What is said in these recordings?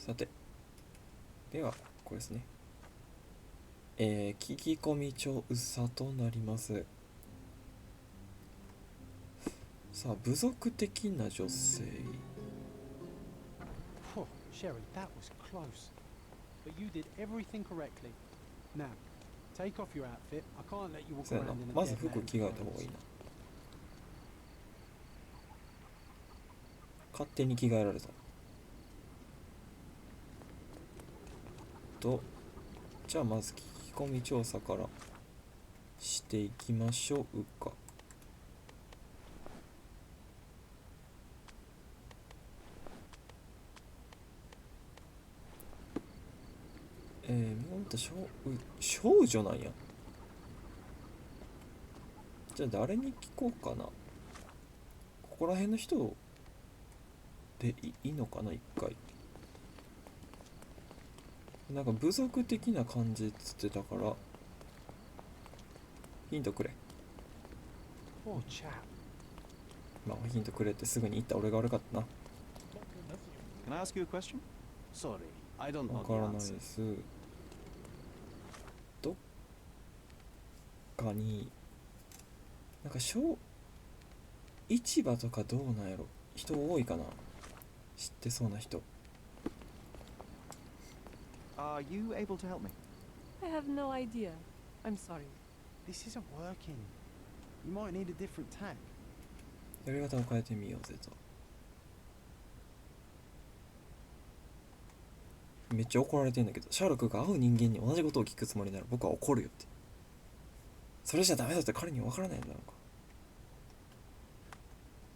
さて、ではこれですね。聞き込み調査となります。さあ、部族的な女性。Sherry, that was close. But you did everything correctly. Now, take off your outfit. I can't let you walk そうやな。 around in a まず dead 服 man's 着替えた方がいい clothes. な。勝手に着替えられた。じゃあまず聞き込み調査からしていきましょうか。ほんと少女なんや。じゃあ誰に聞こうかな。ここら辺の人でいいのかな、一回。なんか部族的な感じっつってたから、ヒントくれ。Poor chap. まあヒントくれってすぐに言った俺が悪かったな。Can I ask you a question? Sorry, I don't わ know か the らないで answer. す。どっかになんか市場とかどうなんやろ。人多いかな、知ってそうな人。 Are you able to help me? I have no idea. I'm sorry. This isn't working. You might need a different tack. やり方を変えてみようぜと。めっちゃ怒られてんだけど、シャーロックが会う人間に同じことを聞くつもりなら僕は怒るよって。それじゃダメだって彼には分からないんだろう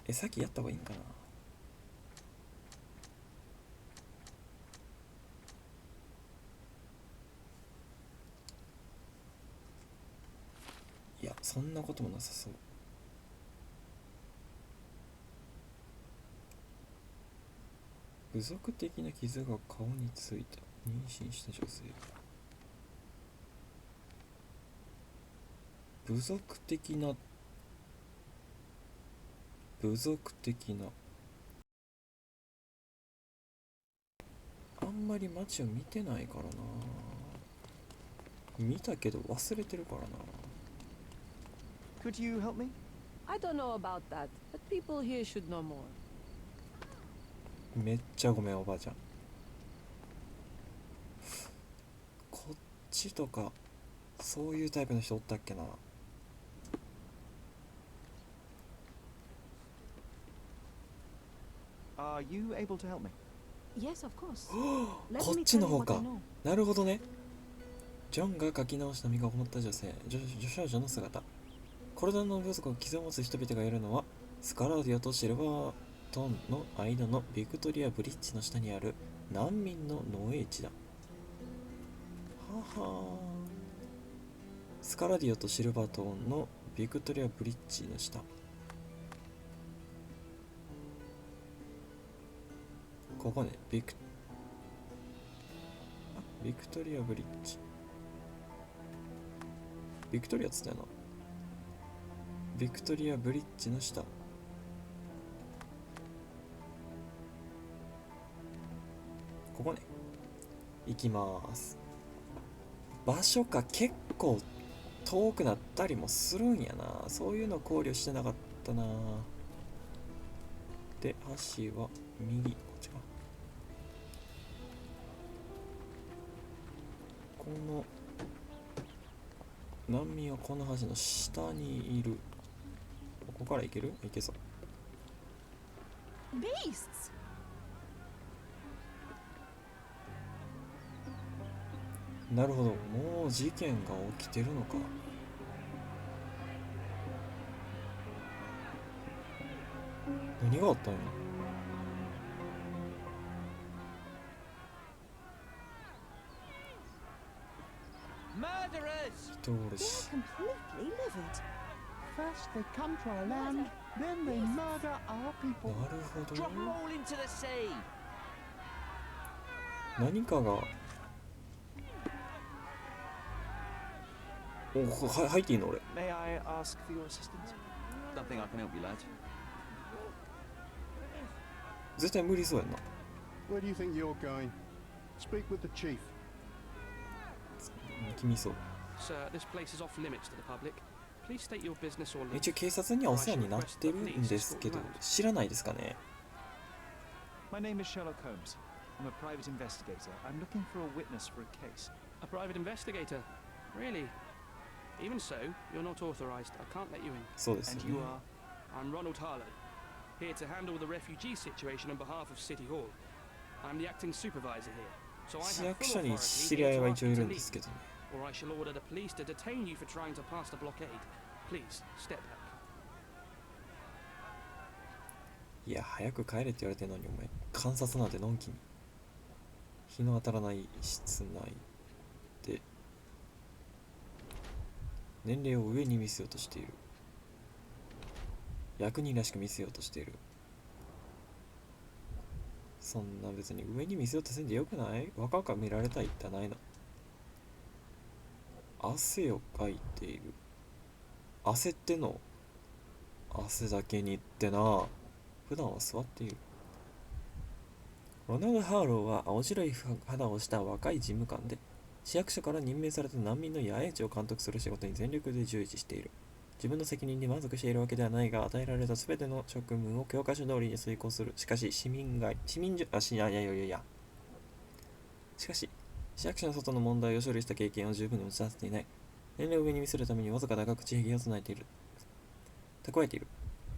か。さっきやった方がいいんかな。いや、そんなこともなさそう。部族的な傷が顔についた。妊娠した女性。部族的なあんまり街を見てないからな。見たけど忘れてるからな。 Could you help me? I don't know about that, but people here should know more. めっちゃごめんおばあちゃん。こっちとかそういうタイプの人おったっけな。Are you able to help me? Yes, of course. こっちの方か。なるほどね。ジョンが書き直した身がこもった女少女の姿。コルダンの部族を傷を持つ人々がいるのはスカラーディオとシルバートンの間のビクトリアブリッジの下にある難民の農営地だ。ははー。スカラディオとシルバートンのビクトリアブリッジの下。ここね、ビクトリアブリッジ。ビクトリアっつったよな。ビクトリアブリッジの下。ここね。行きまーす。場所か結構遠くなったりもするんやな。そういうの考慮してなかったな。で、橋は右。こっちか。この難民はこの橋の下にいる。ここから行ける？行けそう。Beasts! なるほど、もう事件が起きてるのか。何があったんや。人おるし。 Completely livid. First they come to our land, then they murder our people. なるほど。 Drop them all into the sea. 何かが。入っていいの俺。 May I ask for your assistance? Don't think I can help you, lad. 絶対無理そうやんな。 Where do you think you're going? Speak with the chief. 君そう。 Sir, this place is off limits to the public. Please state your business or leave. 一応警察にはお世話になってるんですけど、知らないですかね。 My name is Sherlock Holmes. I'm a private investigator. I'm looking for a witness for a case. A private investigator? Really? Even so, you're not authorized. I can't let you in. そうですよ And you ね。 are? I'm Ronald Harlow, here to handle the refugee situation on behalf of City Hall. I'm the acting supervisor here, so I 市 have 役 full 所に authority 知り合い here は to 一 ask 応い you る to んで leave, すけどね。 or I shall order the police to detain you for trying to pass the blockade. Please, step back. いや、早く帰れって言われてるのに、お前、観察なんてのんきに。日の当たらない室内で、年齢を上に見せようとしている。役人らしく見せようとしている。そんな別に上に見せようとせんでよくない？若々見られたいってないな。汗をかいている。焦ってんの？汗だけにってな。普段は座っている。ロナルド・ハーローは青白い肌をした若い事務官で、市役所から任命された難民の野営地を監督する仕事に全力で従事している。自分の責任に満足しているわけではないが、与えられたすべての職務を教科書通りに遂行する。しかし、しかし、市役所の外の問題を処理した経験を十分に持ち出せていない。年齢を上に見せるためにわずか長口ひげを備えている。蓄えている。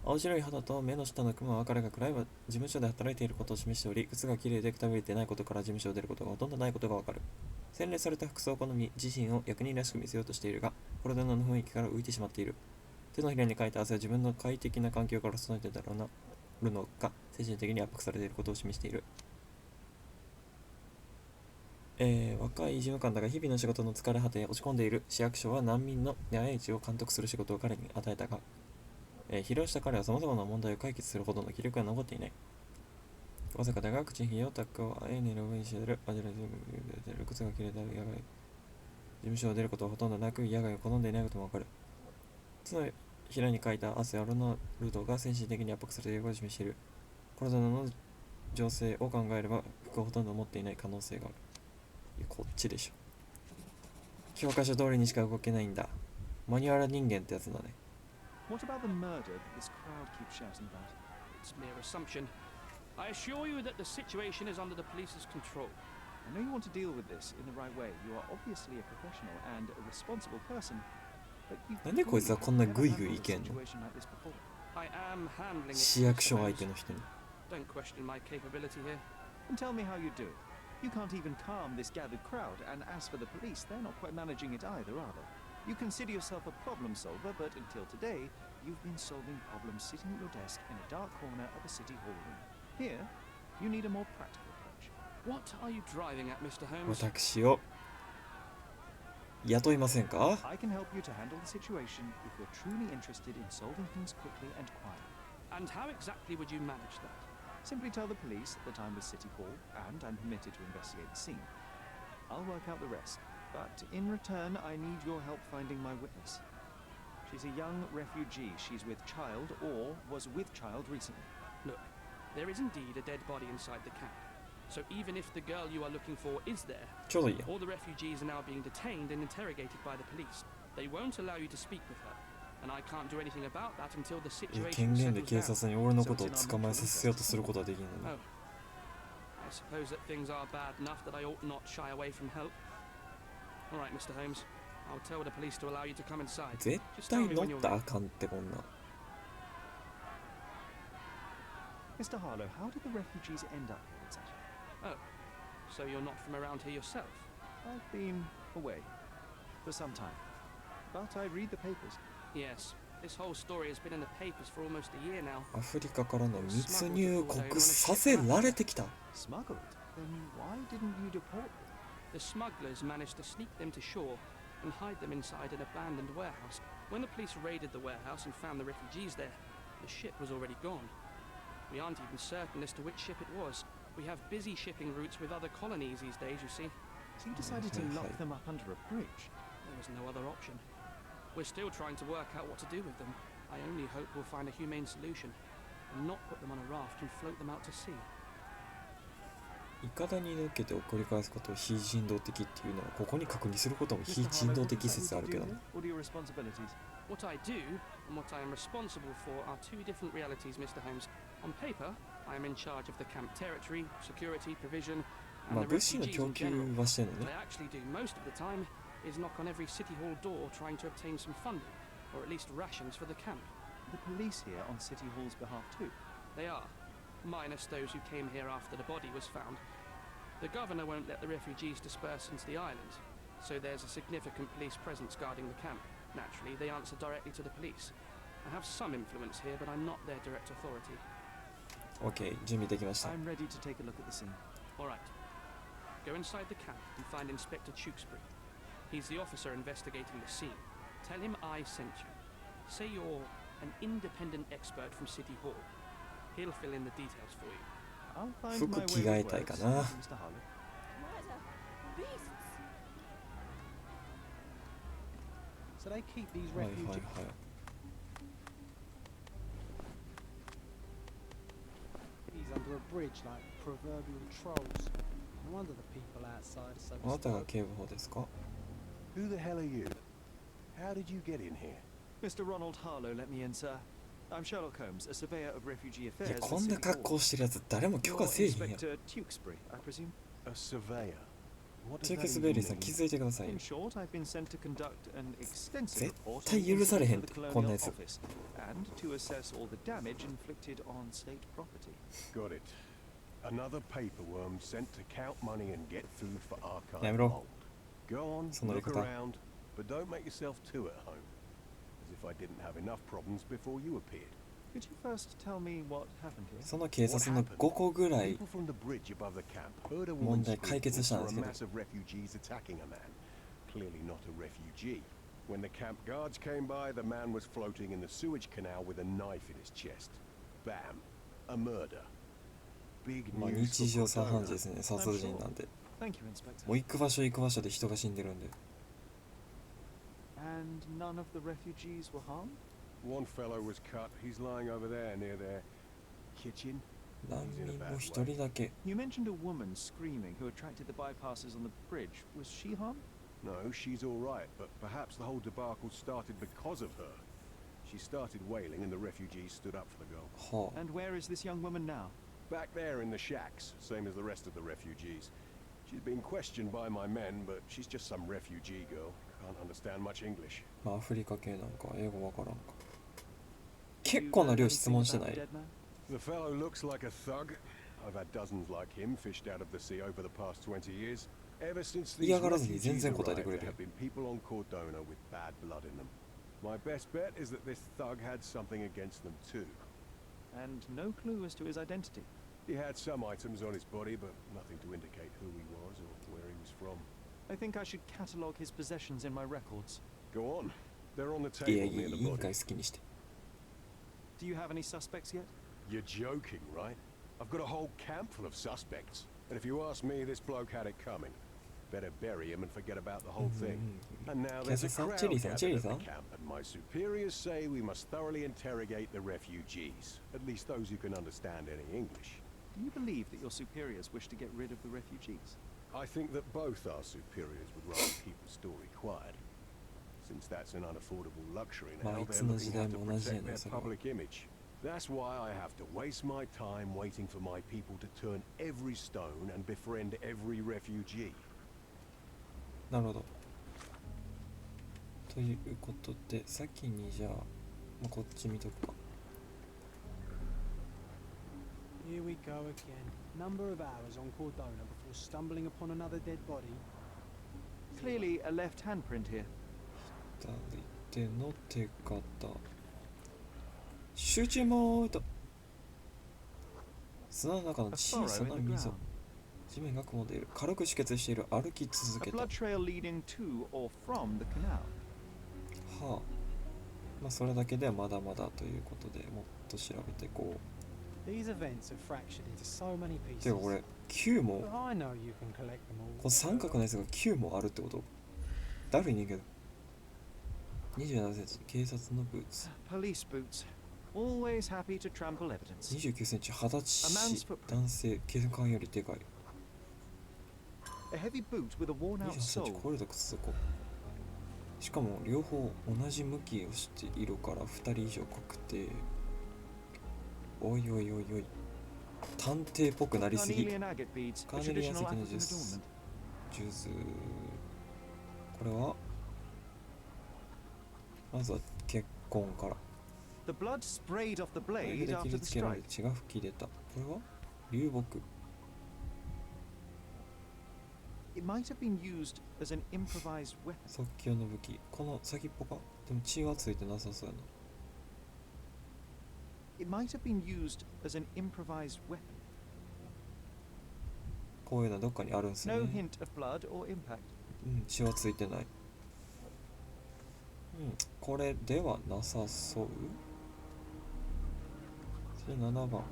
青白い肌と目の下の雲は彼が暗い事務所で働いていることを示しており、靴がきれいでくたびれていないことから事務所を出ることがほとんどないことがわかる。洗練された服装を好み、自身を役人らしく見せようとしているが、これでの雰囲気から浮いてしまっている。手のひらにかいた汗は自分の快適な環境から育てたるのが精神的に圧迫されていることを示している。若い事務官だが日々の仕事の疲れ果て落ち込んでいる。市役所は難民の野営地を監督する仕事を彼に与えたが、疲労した彼は様々な問題を解決するほどの気力が残っていない。わずか長口ひげを蓄え、年の上にしている。靴が切れた野外。事務所を出ることはほとんどなく、野外を好んでいないこともわかる。手のひらにかいた汗はロナルドが精神的に圧迫されていることを示している。コロナの情勢を考えれば服をほとんど持っていない可能性がある。いや、こっちでしょ。教科書通りにしか動けないんだ。マニュアル人間ってやつだね。What about the murder that this crowd keeps shouting about? It's mere assumption. I assure you that the situation is under the police's control. I know you want to deal with this in the right way. You are obviously a professional and a responsible person. But you なんでこいつはこんなグイグイいけんの？ situation like this before. I am handling it. 市役所相手の人に。Don't question my capability here. And tell me how you do it. You can't even calm this gathered crowd, and as for the police, they're not quite managing it either, are they? You consider yourself a problem solver, but until today, you've been solving problems sitting at your desk in a dark corner of a city hall room. Here, you need a more practical approach. What are you driving at, Mr. Holmes? 私を雇いませんか？ I can help you to handle the situation if you're truly interested in solving things quickly and quietly. And how exactly would you manage that? Simply tell the police that I'm with City Hall and I'm permitted to investigate the scene. I'll work out the rest, but in return, I need your help finding my witness. She's a young refugee. She's with child or was with child recently. Look, there is indeed a dead body inside the camp. So even if the girl you are looking for is there, ちょうどいいや。 all the refugees are now being detained and interrogated by the police. They won't allow you to speak with her, and I can't do anything about that until the 権 situation 限で settles 警 down. 察に俺のことを捕まえさせようとすることはできんのに。 Oh, I suppose that things are bad enough that I ought not shy away from help. All right, Mr. Holmes, I'll tell the police to allow you to come inside. 絶 Just 対 tell me 乗 when っ you're たら ready. あかんってこんな。 Mr. Harlow, how did the refugees end up here exactly? Oh, so you're not from around here yourself? I've been away for some time, but I read the papers. Yes, this whole story has been in the papers for almost a year now. アフリカからの密入国させられてきた。 Smuggled? Then why didn't you deport them? The smugglers managed to sneak them to shore and hide them inside an abandoned warehouse. When the police raided the warehouse and found the refugees there, the ship was already gone. We aren't even certain as to which ship it was. We have busy shipping routes with other colonies these days, you see. So you decided to lock them up under a bridge? There was no other option. We're still trying to work out what to do with them. I only hope we'll find a humane solution and not put them on a raft and float them out to sea. いかだに乗っけて送り返すことを非人道的っていうのはここに確認することも非 Mr. 人 Harlow, 道 what 的 is that 説 you あるけ do ど here? What are your responsibilities? What I do and what I am responsible for are two different realities, Mr. Holmes. On paper, I am in charge of the camp territory, security, provision, ま and あ the 物資の refugees 供 in 給 general. はしてるの What ね I actually do most of the time is knock on every city hall door trying to obtain some funding, or at least rations for the camp. The police here on City Hall's behalf too. They are, minus those who came here after the body was found. The governor won't let the refugees disperse into the island, so there's a significant police presence guarding the camp. Naturally, they answer directly to the police. I have some influence here, but I'm not their direct authority. OK 準備できました I'm ready to take a look at the scene. All right. Go inside the camp and find Inspector Tewkesbury. He's the officer investigating the scene. Tell him I sent you. Say you're an independent expert from City Hall. He'll fill in the details for you. I'll find 服 my 着 way 替え with たいか words, な Mr. Harlow. Murder! Beasts! So they keep these はいはい refugees. はい Under a bridge like proverbial trolls. No wonder the people outside are so あなたが disturbed. 警部補ですか Who the hell are you? How did you get in here? Mr. Ronald Harlow let me in, sir. I'm Sherlock Holmes, a surveyor of refugee いや affairs. こんな格好してるやつ誰も許可 You're せえへんやん Inspector Tewkesbury, I presume. A surveyor. What チェ does ケス that ベリ even ーさん mean? 気づいてくださいよ In short, I've been sent to conduct an extensive 絶 report 対許されへんっ on て the こんな colonial やつ office and to assess all the damage inflicted on state property. Got it. Another paperworm sent to count money and get food for archive やめろ mold. Go on, その言い look 方 around, but don't make yourself too at home. As if I didn't have enough problems before you appeared. Could you first tell me what happened here? その警察の5個ぐらい People from the bridge above the camp heard a 問 woman 題解決したん scream です for け a ど mass of refugees attacking a man. Clearly not a refugee. When the camp guards came by, the man was floating in the sewage canal with a knife in his chest. Bam. A murder. Big まあ news 日常 for 茶飯事で Cordona. すね殺人なんで Thank you, Inspector. もう行く場所行く場所で人が死んでるんで And none of the refugees were harmed? One fellow was cut. He's lying over there near their kitchen. 難民も一人だけ You mentioned a woman screaming who attracted the bypassers on the bridge. Was she harmed? No, she's all right, but perhaps the whole debacle started because of her. She started wailing and the refugees stood up for the girl. はあ And where is this young woman now? Back there in the shacks, same as the rest of the refugees. She's been questioned by my men, but she's just some refugee girl. Can't understand much English. まあアフリカ系なんか英語わからんか結構な量質問してない The fellow looks like a thug. I've had dozens like him fished out of the sea over the past 20 years. Ever since these 嫌がらずに refugees 全然答えて arrived, くれ there るよ have been people on Cordona with bad blood in them. My best bet is that this thug had something against them too. And no clue as to his identity. He had some items on his body, but nothing to indicate who he was or where he was from. I think I should catalogue his possessions in my records. Go on. They're on the いや table いや near 委 the 員 body. 会好きにして Do you have any suspects yet? You're joking, right? I've got a whole camp full of suspects. And if you ask me, this bloke had it coming. Better bury him and forget about the whole thing. And now there's a crowd gathered at the camp, and my superiors say we must thoroughly interrogate the refugees. At least those who can understand any English. Do you believe that your superiors wish to get rid of the refugees? I think that both our superiors would rather keep the story quiet. Since that's an unaffordable luxury now, they're looking to protect their public image. That's why I have to waste my time waiting for my people to turn every stone and befriend every refugee. なるほどということで先にじゃあ、まあ、こっち見とくか Here we go again. Number of hours on Cordona before stumbling upon another dead body. Clearly a left handprint here. 左手の手形集中モード砂の中の A 小 furrow さ in な the 溝 ground. 地面が雲んでいる軽く止血している歩き続 A けたは blood trail leading to or from the canal. あまあそれだけではまだまだということでもっと調べていこ These events are fractured into so many う pieces. てかこれ9も But I know you can collect them all. この三角のやつが9もあるってことだるいねんけど27センチ警察のブーツ Police boots. Always happy to trample evidence. 29センチ二十歳 A man's footprint. 男性警官よりでかい A heavy boot with a worn-out 28 sole. これだ靴底。しかも両方同じ向きをしているから2人以上確定。おいおいおいおい。探偵っぽくなりすぎ。 Carnelian agate beads, カ a ーネリアン traditional 石の African ジュース adornment. ジュース。これはまずは結婚から。 The blood sprayed off the ナイフ blade で切 after り the つけられ strike. 血が吹き出た。これは流木。 It might have been used as an improvised weapon. 即興の武器。この先っぽか。でも血はついてなさそうやな。 It might have been used as an improvised weapon. こういうのはどっかにあるんすよ No ね。 hint of blood or impact. 血はついてない。これではなさそう。それ7番。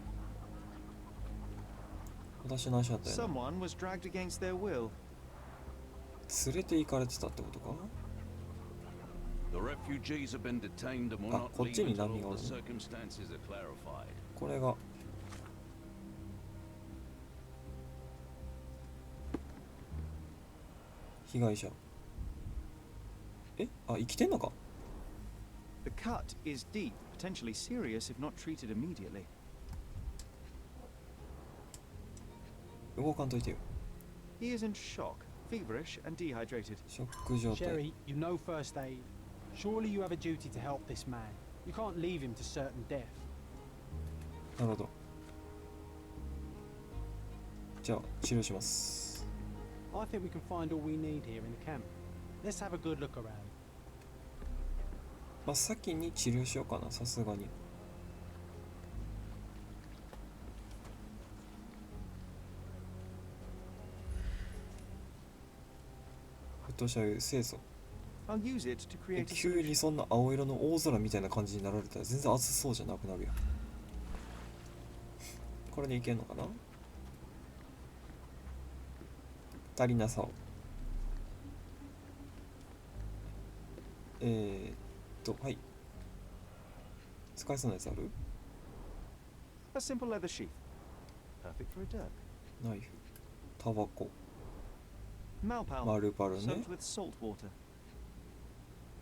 私の足だったよな。 Someone was dragged against their will. 連れて行かれてたってことか。 The refugees have been detained and will あ、 not こっち leave に until 波が all おる the ね。 circumstances are clarified. これが被害者。あ、生きてんのか。 The cut is deep, potentially serious if not treated immediately. 動かんといてよ。 He is in shock, feverish, and dehydrated. ショック状態。 Sherry, you know first aid. Surely you have a duty to help this man. You can't leave him to certain death. なるほど。じゃあ治療します。 I think we can find all we need here in the camp. Let's have a good look around. まあ先に治療しようかな、さすがに。沸騰した清楚。 I'll use it to create a 急 solution. にそんな青色の大空みたいな感じになられたら全然暑そうじゃなくなるやん。これでいけんのかな。足りなさを。はい。使えそうなやつある？ A simple leather sheath. Perfect for a dirk. ナイフ、タバコ、 Malpal, 丸パルね。 soaked with salt water.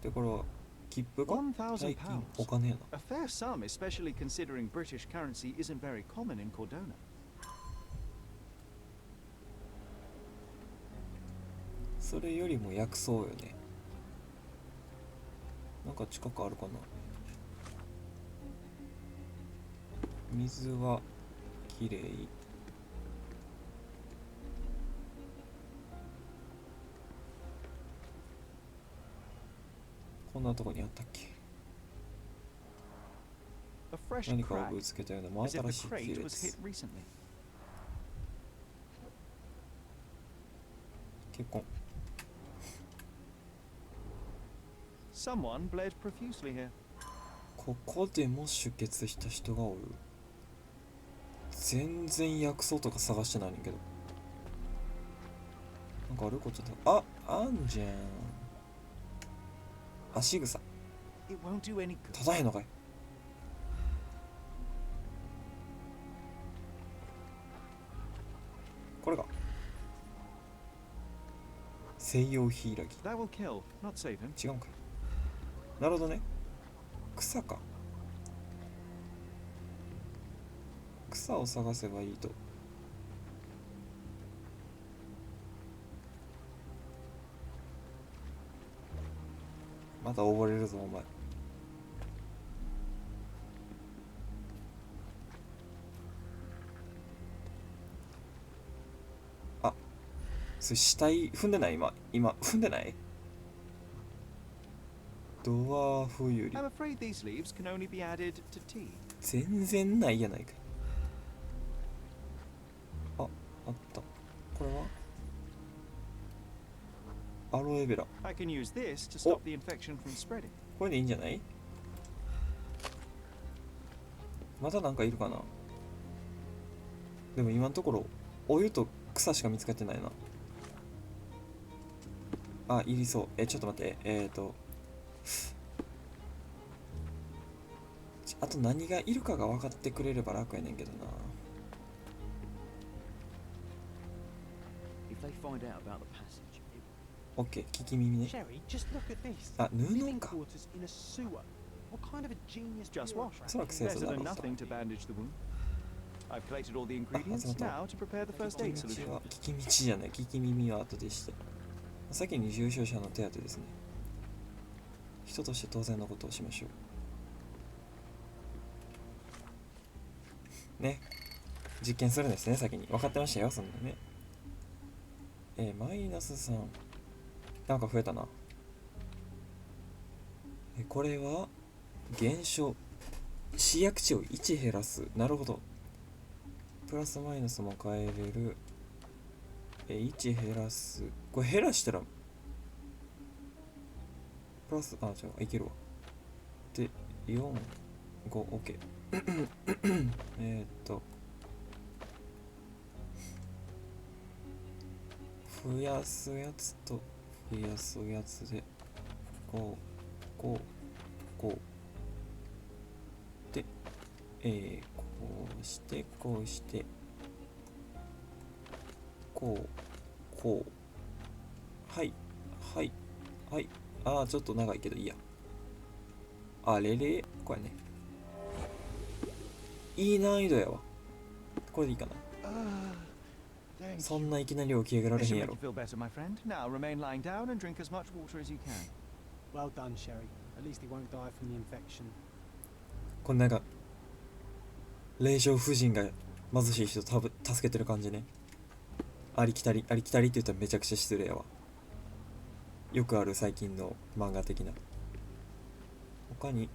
で、これは切符か？ 1,000 最近 pounds. お金やな。 A fair sum, especially considering British currency isn't very common in Cordona. それよりも薬草よね。なんか近くあるかな。水はきれい。こんなとこにあったっけ。 A fresh 何かを crack, ぶつけたような真 as if 新 the しい crate 亀 was 裂。 hit recently. 結婚。 Someone bled profusely here. ここでも出血した人がおる。全然薬草とか探してないねんけど。なんかあることだ。あんじゃん。足草。 It won't do any good. 立たへんのかい。これか。西洋ヒイラギ。 That will kill, not save him. 違うんかい。なるほどね。草か。草を探せばいいと。また溺れるぞお前。あ、それ死体踏んでない？今踏んでない？ドワーフユリ。 I'm afraid these leaves can only be added to tea. 全然ないやないか。あった。これはアロエベラ。 I can use this to stop the infection from spreading. これでいいんじゃない？またなんかいるかな。でも今のところお湯と草しか見つかってないな。あ、いりそう。ちょっと待って。あと何がいるかが分かってくれれば楽やねんけどな。they find out about the passage, it... オッケー、聞き耳ね。 Sherry, just look at this. あ、布 Living か。 quarters in a sewer. What kind of a genius Just bureaucrat? wash. おそらく清楚 Better だ than ろう。 nothing to bandage the wound. I've collated all the あ、 ingredients 始まった。 now to prepare the first 聞 aid き道 solution. は、聞き道じゃない、聞き耳は後でして。先に重症者の手当てですね。人として当然のことをしましょう。ね。実験するんですね、先に。分かってましたよ、そんなね。マイナス3。なんか増えたな。これは、減少。試薬値を1減らす。なるほど。プラスマイナスも変えれる。1減らす。これ減らしたら、プラス、あ、じゃあ、いけるわ。で、4、5、OK。増やすやつと増やすやつで、こう、こう、こう。で、こうして、こうして、こう、こう。はい、はい、はい。ああ、ちょっと長いけどいいや。あれれ、これね。いい難易度やわ。これでいいかな。そんないきなり起き上げられ This へん should や make ろ you。feel better, my friend. Now remain lying down and drink as much water as you can. Well done, Sherry. At least he won't die from the infection. これなんか、霊障夫人が貧しい人助けてる感じね。ありきたりって言ったらめちゃくちゃ失礼やわ。よくある最近の漫画的な。他に、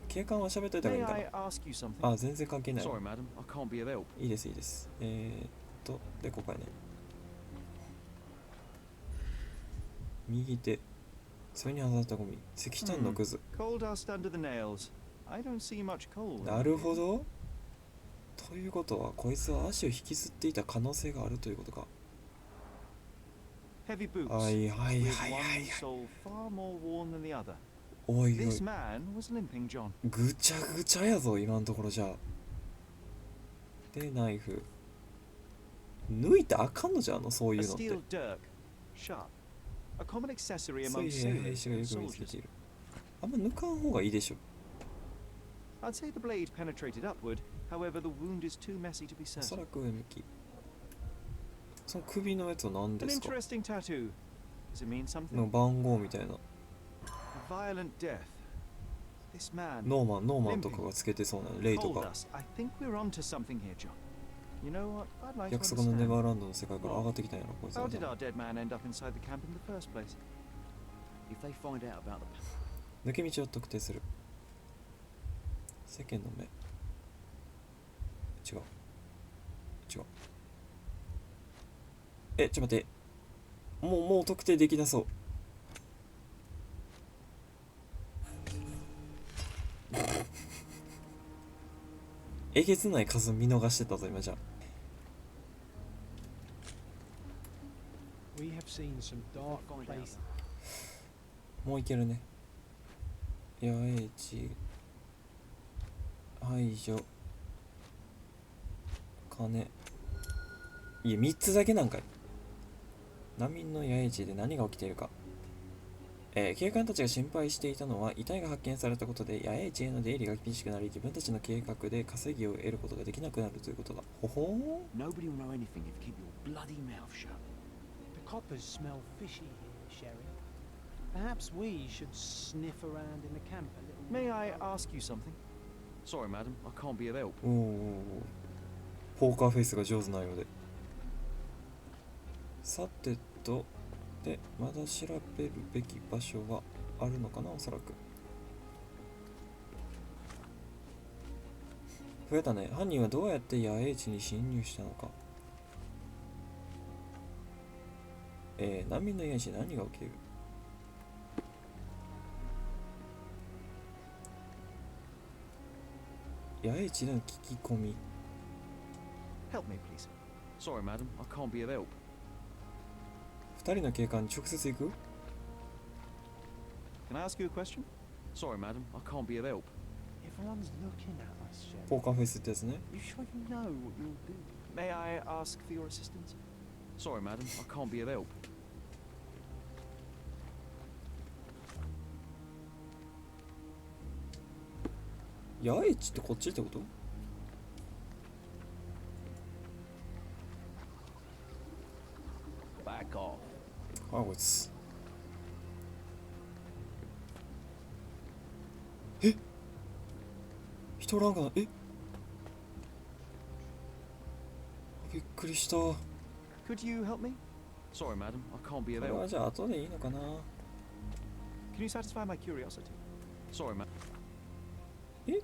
警官は喋っといた方がいい May んか I な。 ask you something? あ、全然関係ないわ。 Sorry, madam. I can't be of help. いいです、いいです。で、ここやね。右手。それに当たったゴミ。石炭のくず。 Coal dust under the nails. I don't see much coal. なるほど。ということは、こいつは足を引きずっていた可能性があるということか。Heavy boots. はいはい With はいはい one sole far more worn than the other. おいお This い、 man was limping John. ぐちゃぐちゃやぞ、今のところじゃあ。で、ナイフ。抜いたらあかんのじゃん、そうい A うのって。 steel dirk. Sharp. A common accessory 水 among 兵兵 sailors 士がよ and く見つけ soldiers. ている。あんま抜かん方がいいでしょ。 I'd say the blade penetrated upward. However, the wound is too messy to be おそ certain. らく上向き。その首のやつは何 An ですか？ interesting tattoo. Does it mean の something? 番号みたいな。 A violent death. This man. ノーマンとかがつけてそうな、レイと Told か。 us. I think we're onto something here, John. You know what? I'd like to 約束のネバ understand. ーランドの世界から上がってきたんやろ、こいつ How は。 did our dead man end up inside the camp in the first place? If they find out about the 抜け道を特定する。世間の目。違う。ちょっと待って。もう特定できなそう。えげつない数見逃してたぞ、今じゃ。We have seen some dark places. もういけるね。野営地。排除。金。いや、3つだけなんかい。難民の野営地で何が起きているか。警官たちが心配していたのは、遺体が発見されたことで野営地への出入りが厳しくなり、自分たちの計画で稼ぎを得ることができなくなるということだ。ほほー。 Nobody will know anything if you keep your bloody mouth shut. The coppers smell fishy here, Sherry. Perhaps we should sniff around in the camp a little. May I ask you something? Sorry, madam. I can't be of help. おーポーカーフェイスが上手なようで。さてと、で、まだ調べるべき場所はあるのかな、おそらく。増えたね。犯人はどうやって野営地に侵入したのか。難民の野営地で何が起きる？野営地での聞き込み。 Help me, please. Sorry, madam. I can't be of help. 二人の警官に直接行く？ Can I ask you a question? Sorry, madam. I can't be of help. Everyone's looking at us, Sherry. ポーカーフェイスってやつね。 You sure you know what you'll do? May I ask for your assistance? Sorry, madam, I can't be of help. 八重地ってこっちってこと？Back off. あ、こいつ。え？人おらんかな？え？びっくりした。こ Could you help me? Sorry, madam, I can't be of れは help. じゃあ後でいいのかな？ Can you satisfy my curiosity? Sorry, madam.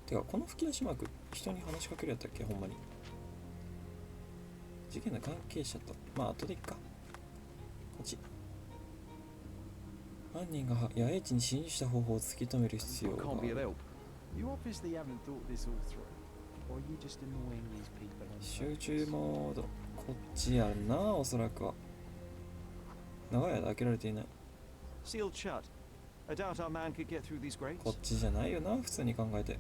てかこの吹き出しマーク人に話しかけるやったっけ？ほんまに事件の関係者とまあ後でいっか。こっち犯人が八重地に侵入した方法を突き止める必要 I が can't be of ある。 help. You obviously haven't thought this all through. Or are you just annoying these people on 集 purpose? 中モードこっちやんな、おそらくは。長い間開けられていない。 Sealed shut. I doubt our man could get through these grates. こっちじゃないよな、普通に考えて。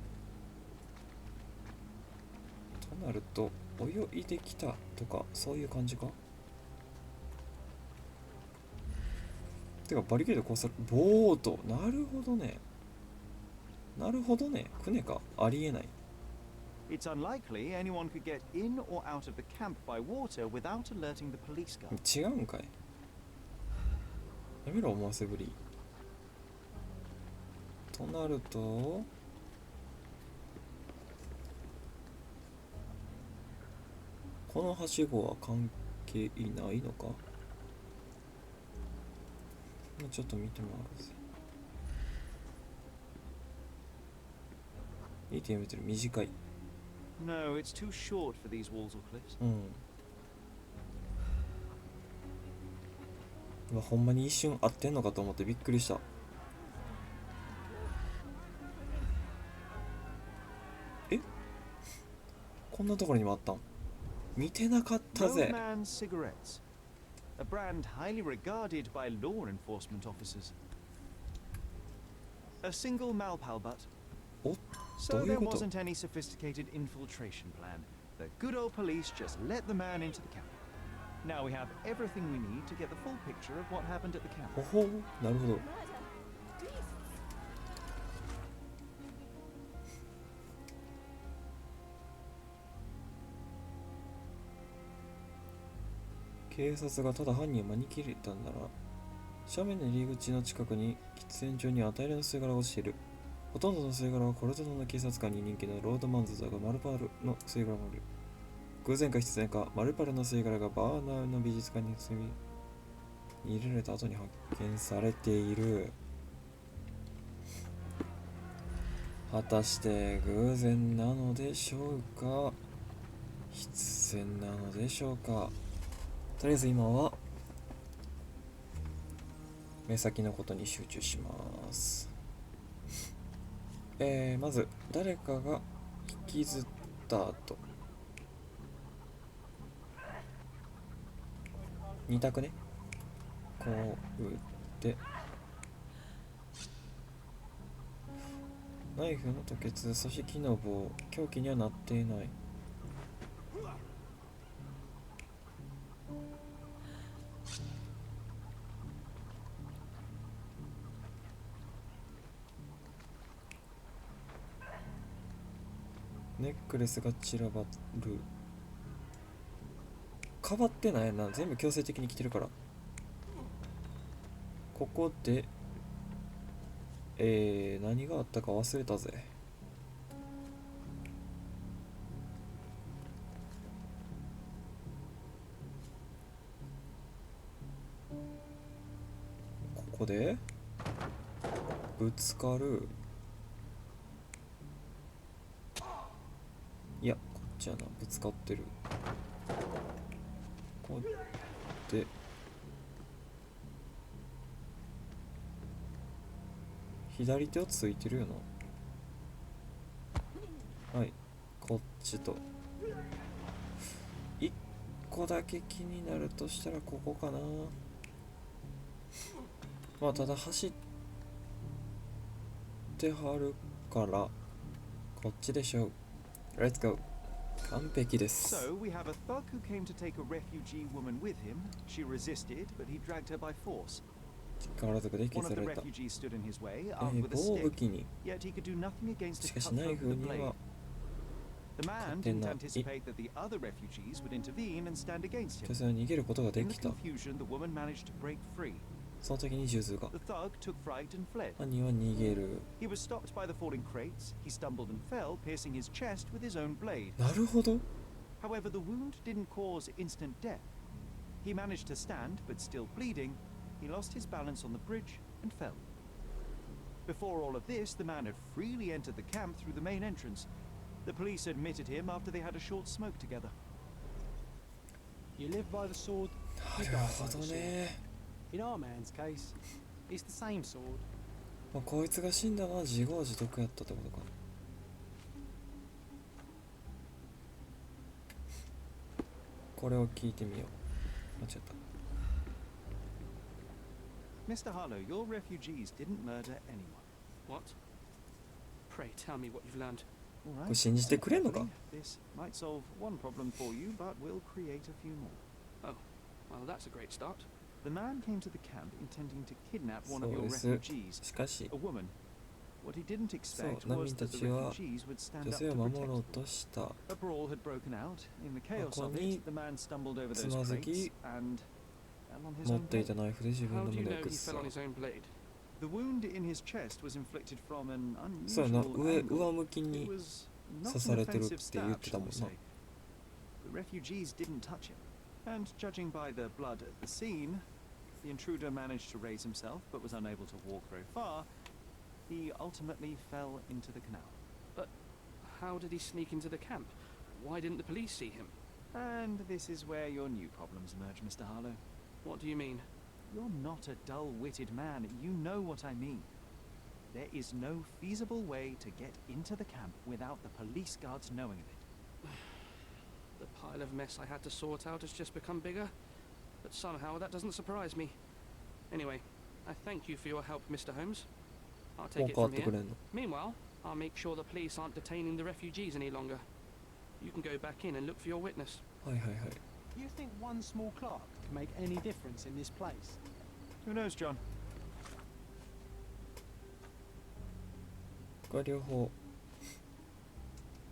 となると泳いできたとかそういう感じか。てかバリケード壊されボート。なるほどね、なるほどね。船か。ありえない。 It's unlikely anyone could get in or out of the camp by water without alerting the police guard. 違うんかい。やめろ思わせぶり。となるとこのはしごは関係ないのか。もうちょっと見てもらうぜ。2.4 メートル短い。 No, it's too short for these walls or cliffs. うん。今ほんまに一瞬合ってんのかと思ってびっくりした。え？こんなところにもあったん？見てなかったぜ。 Roman cigarettes. A brand highly regarded by law enforcement officers. A single Malpal butt. お、 So どうい there うこと？ wasn't any sophisticated infiltration plan. The good old police just let the man into the camp. Now we have everything we need to get the full picture of what happened at the camp. ほほう、なるほど。警察がただ犯人を招き入れたんなら、斜面の入り口の近くに喫煙所には大量の吸い殻が落ちている。ほとんどの吸い殻はコルトノの警察官に人気のロードマンズだが、マルパルの吸い殻もある。偶然か必然か、マルパルの吸い殻がバーナーの美術館に積み入れられた後に発見されている。果たして偶然なのでしょうか、必然なのでしょうか。とりあえず今は目先のことに集中します。まず誰かが引きずった後、2択ね。こう打ってナイフの吐血、そして木の棒、凶器にはなっていない。ネックレスが散らばる。かばってないな、全部強制的に着てるから。ここで何があったか忘れたぜ。ここでぶつかる。いや、こっちやな、ぶつかってる。こうで左手をついてるよな。はい、こっちと1個だけ気になるとしたらここかな。まあただ走ってはるからこっちでしょう。 Let's go。完璧です。 So we have a thug who came to take a refugee woman with him. She resisted, but he dragged her by force. 力ずくで One 消 of さ the れた。 refugees stood in his way, armed with a 棒武 stick, 器に yet he could do nothing against し a かしナイ cutthroat フ with the には blade. The man didn't anticipate that the other refugees would intervene and stand against 女 him. 性は逃げることがで In the きた。 confusion, the woman managed to break free. その時にジューズが The thug took fright and fled. 犯人は逃げる。 He was stopped by the falling crates. He stumbled and fell, piercing his chest with his own blade. なるほど。 However, the wound didn't cause instant death. He managed to stand, but still bleeding, he lost his balance on the bridge and fell. Before all of this, the man had freely entered the camp through the main entrance. The police admitted him after they had a short smoke together. You live by the sword, な you る die by ほ the ど sword. ね。 In our man's case, it's the same sword. まあ、こいつが死んだのは自業自得やったってことか。これを聞いてみよう。間違った。 Mr. Harlow, your refugees didn't murder anyone. What? Pray tell me what you've learned. All こ right. れ信じてくれんのか？ This might solve one problem for you, but will create a few more. Well, that's a great start. The man came to the camp intending to kidnap one そ of う your です。 refugees, しかし a woman. What he didn't expect そう、難 was 民た that the ちは refugees would stand 女 up 性 to を守 protect ろう them. とした。 A brawl had broken out. In the chaos of ここに it, the man stumbled over つ those まず crates き and fell on his 持 own ってい blade. たナイフで自分 How の do you 胸 know を he 崩す fell on his own blade? The wound in his chest was inflicted from an そうやな、 unusual 上 angle. 向き It に was 刺 not さ an れてるっ offensive て言っ stab, てた shall も we んな。 say. The refugees didn't touch him. And judging by the blood at the scene, the intruder managed to raise himself but was unable to walk very far. He ultimately fell into the canal. How did he sneak into the camp? Why didn't the police see him? And this is where your new problems emerge, Mr. Harlow. What do you mean? You're not a dull-witted man. You know what I mean. There is no feasible way to get into the camp without the police guards knowing of it. The pile of mess I had to sort out has just become bigger. But somehow that doesn't surprise me. Anyway, I thank you for your help, Mr. Holmes. I'll も take う it 変わ from ってく here. れんの？ Meanwhile, I'll make sure the police aren't detaining the refugees any longer. You can go back in and look for your witness. はいはいはい。 You think one small clerk can make any difference in this place? Who knows, John? これ両方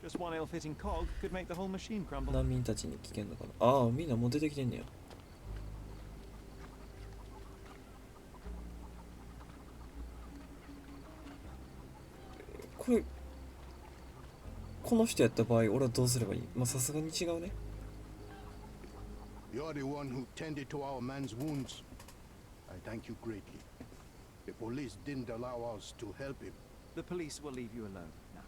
Just one ill-fitting cog could make the whole machine crumble. 難民たちに聞けんのかな。ああ、みんなもう出てきてんねや。これこの人やった場合俺はどうすればいい？まあさすがに違うね。 You're the one who tended to our man's wounds. I thank you greatly. The police didn't allow us to help him. The police will leave you alone now.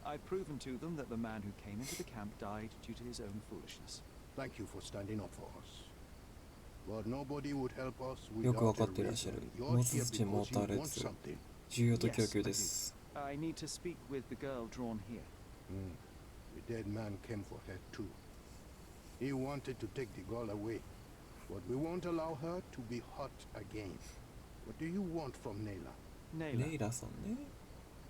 I've proven to them that the man who came into the camp died due to his own foolishness. Thank you for standing up for us. But nobody would help us よくわ without か a っていらっしゃ reason. る。 You're 持 here つ地持 because た you れ want つ something. 重要と供給です。 I need to speak with the girl drawn here. The dead man came for her too. He wanted to take the girl away, but we won't allow her to be hurt again. What do you want from Nayla? ネ Nayla. イラさんね。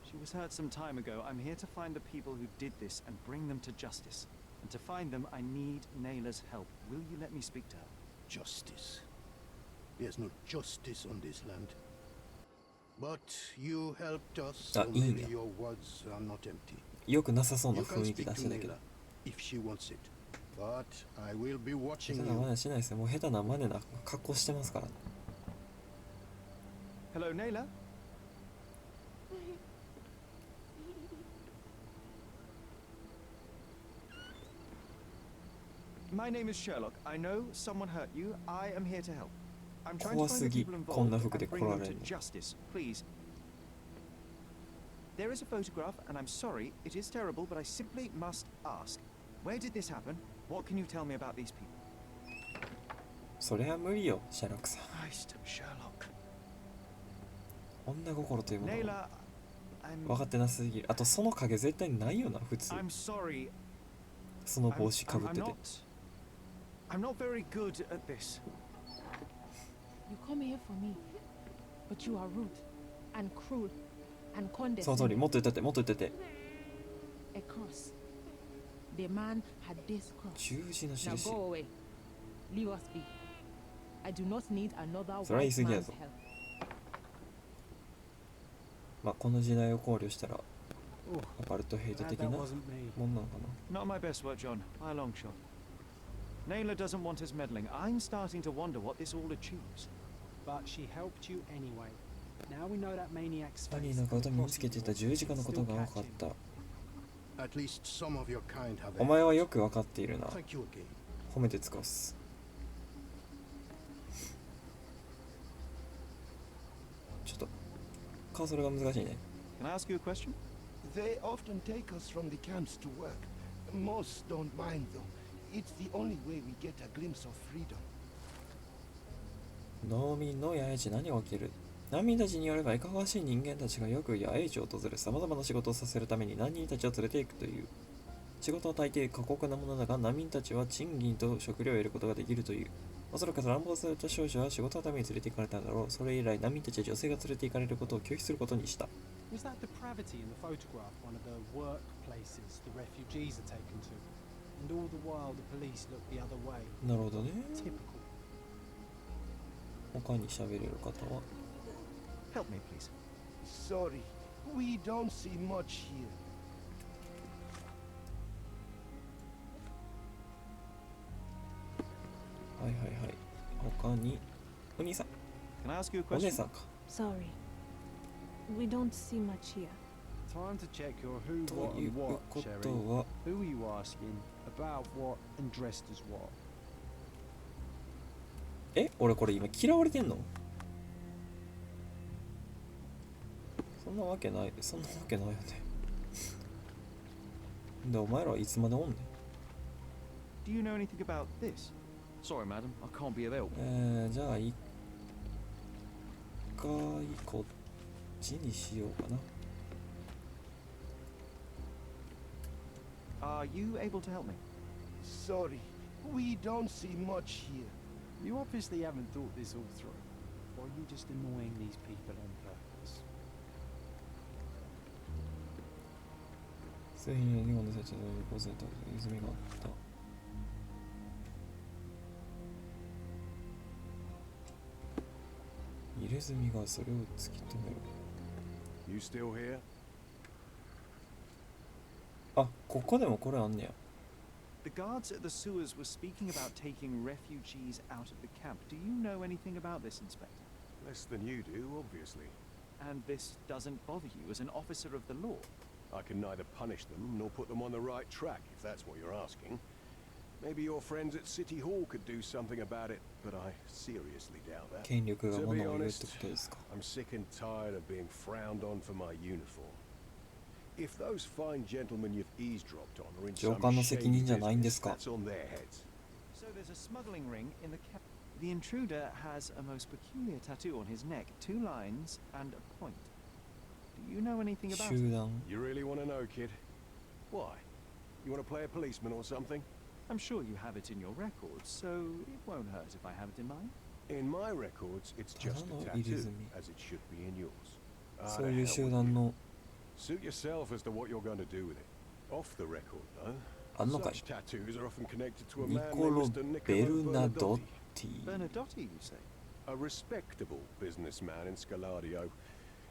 She was hurt some time ago. I'm here to find the people who did this and bring them to justice. And to find them, I need Nayla's help. Will you let me speak to her? Justice. There's no justice on this land. But you helped us, soいいね。 maybe your words are not empty. よくなさそうな You 雰 can 囲気 speak 出 to してたけど。 Nayla if she wants it. But I will be 下 watching 手な真 you. 似しないですよ。もう下手な真似な格好してますから。 Hello, Nayla? My name is Sherlock. I know someone hurt you. I am here to help. I'm trying to find the people こんな involved 服で and 来 bring ら them れ to るの。 justice. Please. There is a photograph, and I'm sorry, it is terrible, but I simply must ask. Where did this happen? What can you tell me about these people? それは無理よ、シャーロックさん。 Christ, Sherlock. 女心というものは Nayla, 分かってなすぎる。あとその影絶対ないよな、普通。 I'm sorry. その帽子かぶってて。 I'm not very good at this. You come here for me, but you are rude and cruel and その通り、 condescending. もっと言ってて、もっと言ってて。 A curse. The man had this cross. 十字の Now 印。 go away. Leave us be. I do not need another それは言い white 過ぎや man's ぞ。 help. まあこの時代を考慮したら Oh, アパルトヘイト glad 的 that な wasn't me. もんなのかな。 Not my best work, John, by a long shot. Naylor doesn't want us meddling. I'm starting to wonder what this all achieves. But she helped you anyway. Now we know that maniac's アニ face ーの顔と could 身につけていた possibly 十字架のことが still 多かっ catch him. た。 At least some of your kind have お前はよくわかっているな。 Thank you again. 褒めて使うっす。ちょっとカーソルが難しいね。 Can I ask you a question? They often take us from the camps to work. Most don't mind, though. It's the only way we get a glimpse of freedom. 農民の野営地、何が起きる？難民たちによればいかがわしい人間たちがよく野営地を訪れ、様々な仕事をさせるために難民たちを連れて行くという。仕事は大抵過酷なものだが、難民たちは賃金と食料を得ることができるという。おそらく乱暴された少女は仕事のために連れて行かれたんだろう。それ以来、難民たちは女性が連れて行かれることを拒否することにした。Was that depravity in the photograph one of the workplaces the refugees are taken to? And all the while the police look the other way. なるほどね。 Typical. 他に喋れる方は Help me, please. Sorry, we don't see much here. はいはいはい。他にお兄さん、 Can I ask you a お姉 question? さんか。 Sorry. We don't see much here. Time to check your who, と what, いう and what, こ Sherry. とは Who are you asking? About what and dressed as what? 俺これ今嫌われてんの？そんなわけない、そんなわけないよね。で、お前らはいつまでおんねん。 Do you know anything about this? Sorry, madam, I can't be of help. じゃあ一回こっちにしようかな。 Are you able to help me? Sorry, we don't see much here. You obviously haven't thought this all through. Or are you just annoying these people on purpose? 製品や日本の成長の構成と泉があった。入れ墨がそれを突き止める。 You still here? あ、ここでもこれあんねや。 The guards at the sewers were speaking about taking refugees out of the camp. Do you know anything about this, Inspector? Less than you do, obviously. And this doesn't bother you as an officer of the law? I can neither punish them nor put them on the right track, if that's what you're asking. Maybe your friends at City Hall could do something about it, but I seriously doubt that. 権力が To 物 be を言うって honest, ことですか。 I'm sick and tired of being frowned on for my uniform. If those fine gentlemen you've eavesdropped on are in 上 some 官の責任 shady じゃないんで business, すか。 that's on their heads. So there's a smuggling ring in the camp. The intruder has a most peculiar tattoo on his neck, 2 lines and a point. Do you know anything about it? 集団。 You really want to know, kid? Why? You want to play a policeman or something? I'm sure you have it in your records, so it won't hurt if I have it in mine. In my records, it's just a ただの入れ tattoo, 墨。 as it should be in yours. Ah, そう the いう hell 集 with 団 you. の Suit yourself as to what you're going to do with it. Off the record, though. あんのかい。 Such tattoos are often connected to a ニ man コ named ロ・ Mr. ベ Niccolo ルナドッ Bernadotti. ティ。 Bernadotti, you say? A respectable businessman in Scalario.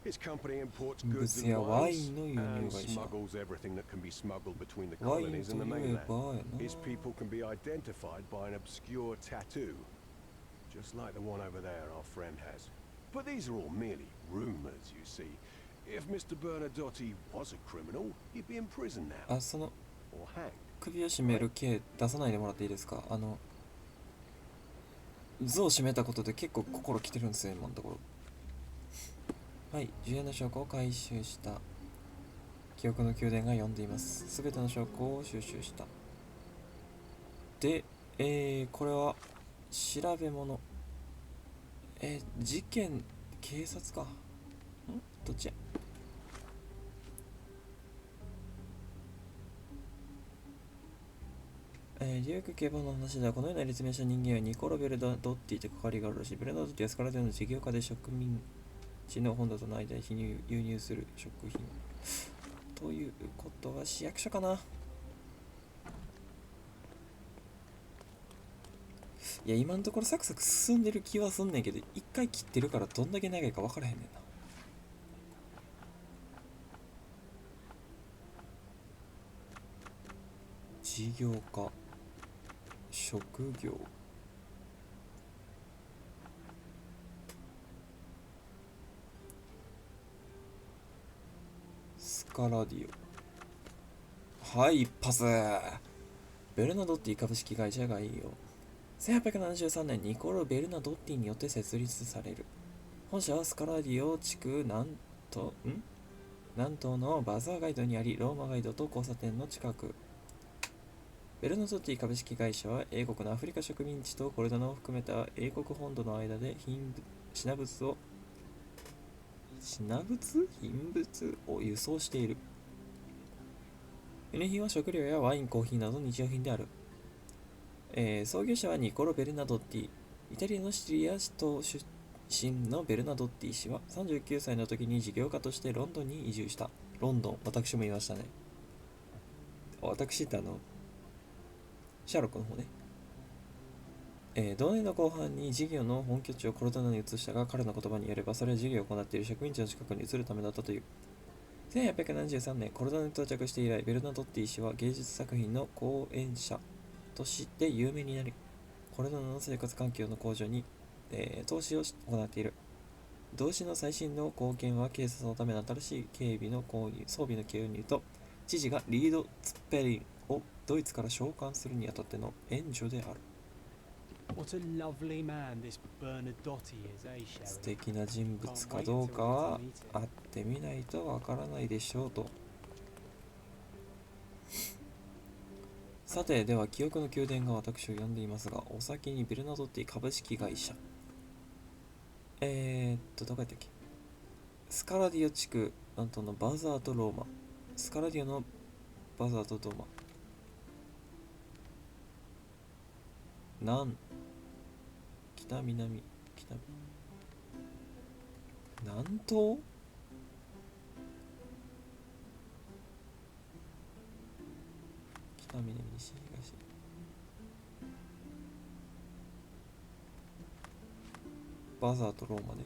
His company imports 物 goods and やワイ wines ンの輸入 and 会社。 smuggles everything that can be smuggled between the ワイン colonies と and the いえ mainland. ばやな。 His people can be identified by an obscure tattoo, just like the one over there our friend has. But these are all merely rumors, you see. If Mr. Bernadotti was a criminal, he'd be in prison now, あ、その or hanged. 首を絞める系出さないでもらっていいですか。図を締めたことで結構心きてるんですよ、今のところ。はい、重要な証拠を回収した。記憶の宮殿が読んでいます。すべての証拠を収集した。で、これは調べ物。事件、警察か。どっちや。留学警棒の話では、このような立命した人間はニコロ・ベルダドッティと関わりがあるらしい。ベルダドッティはスカラテの事業家で植民地の本土との間に輸入する食品。ということは市役所かな。いや、今のところサクサク進んでる気はすんねんけど、一回切ってるからどんだけ長いか分からへんねんな。事業家、職業、スカラディオ。はい、一発。ベルナドッティ株式会社がいいよ。1873年ニコロ・ベルナドッティによって設立される。本社はスカラディオ地区南東のバザー街道にあり、ローマ街道と交差点の近く。ベルナドッティ株式会社は英国のアフリカ植民地とコルドナを含めた英国本土の間で品物を輸送している。輸入品は食料やワイン、コーヒーなど日用品である。創業者はニコロ・ベルナドッティ。イタリアのシチリア島出身のベルナドッティ氏は39歳の時に事業家としてロンドンに移住した。ロンドン、私も言いましたね。私ってシャーロックの方ね。同年の後半に事業の本拠地をコルドナに移したが、彼の言葉によればそれは事業を行っている植民地の近くに移るためだったという。1873年、コルドナに到着して以来、ベルナドッティ氏は芸術作品の講演者として有名になり、コルドナの生活環境の向上に、投資を行っている。同時の最新の貢献は警察のための新しい警備の購入、装備の購入と、知事がリード・ツッペリンをドイツから召喚するにあたっての援助である。What a lovely man this Bernadotte is, eh, Sherry? 素敵な人物かどうかは会ってみないとわからないでしょうと。さて、では記憶の宮殿が私を呼んでいますが、お先にベルナドッティ株式会社。どこやったっけ。スカラディオ地区、なんとのバザーとローマ。スカラディオのバザーとローマ。北、南、南東？北、南、西、東。バザーとローマね。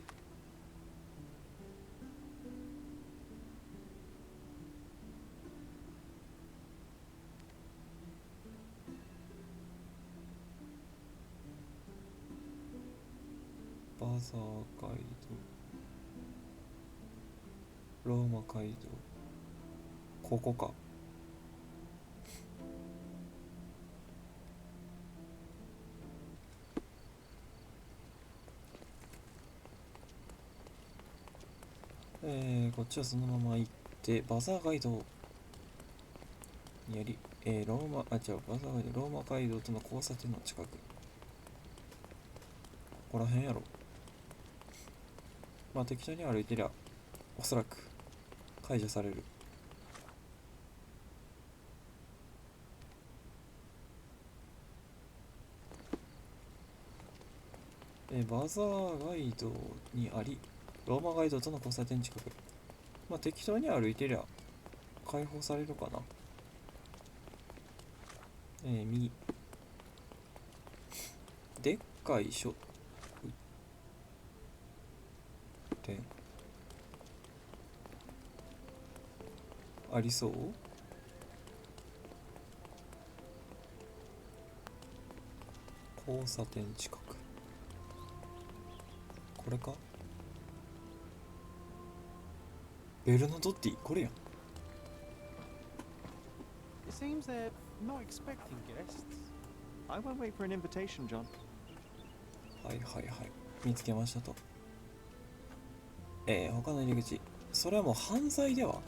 バザー街道、ローマ街道、ここか。こっちはそのまま行って、バザー街道にあり、バザー街道、ローマ街道との交差点の近く。ここら辺やろ。まあ適当に歩いてりゃおそらく解除される。バザー街道にあり、ローマ街道との交差点近く。まあ適当に歩いてりゃ解放されるかな。右。でっかい書店ありそう？交差点近く。これか？ベルナドッティ、これやん。It seems they're not expecting guests. I won't wait for an invitation, John. はいはいはい。見つけましたと。他の入り口。それはもう犯罪では？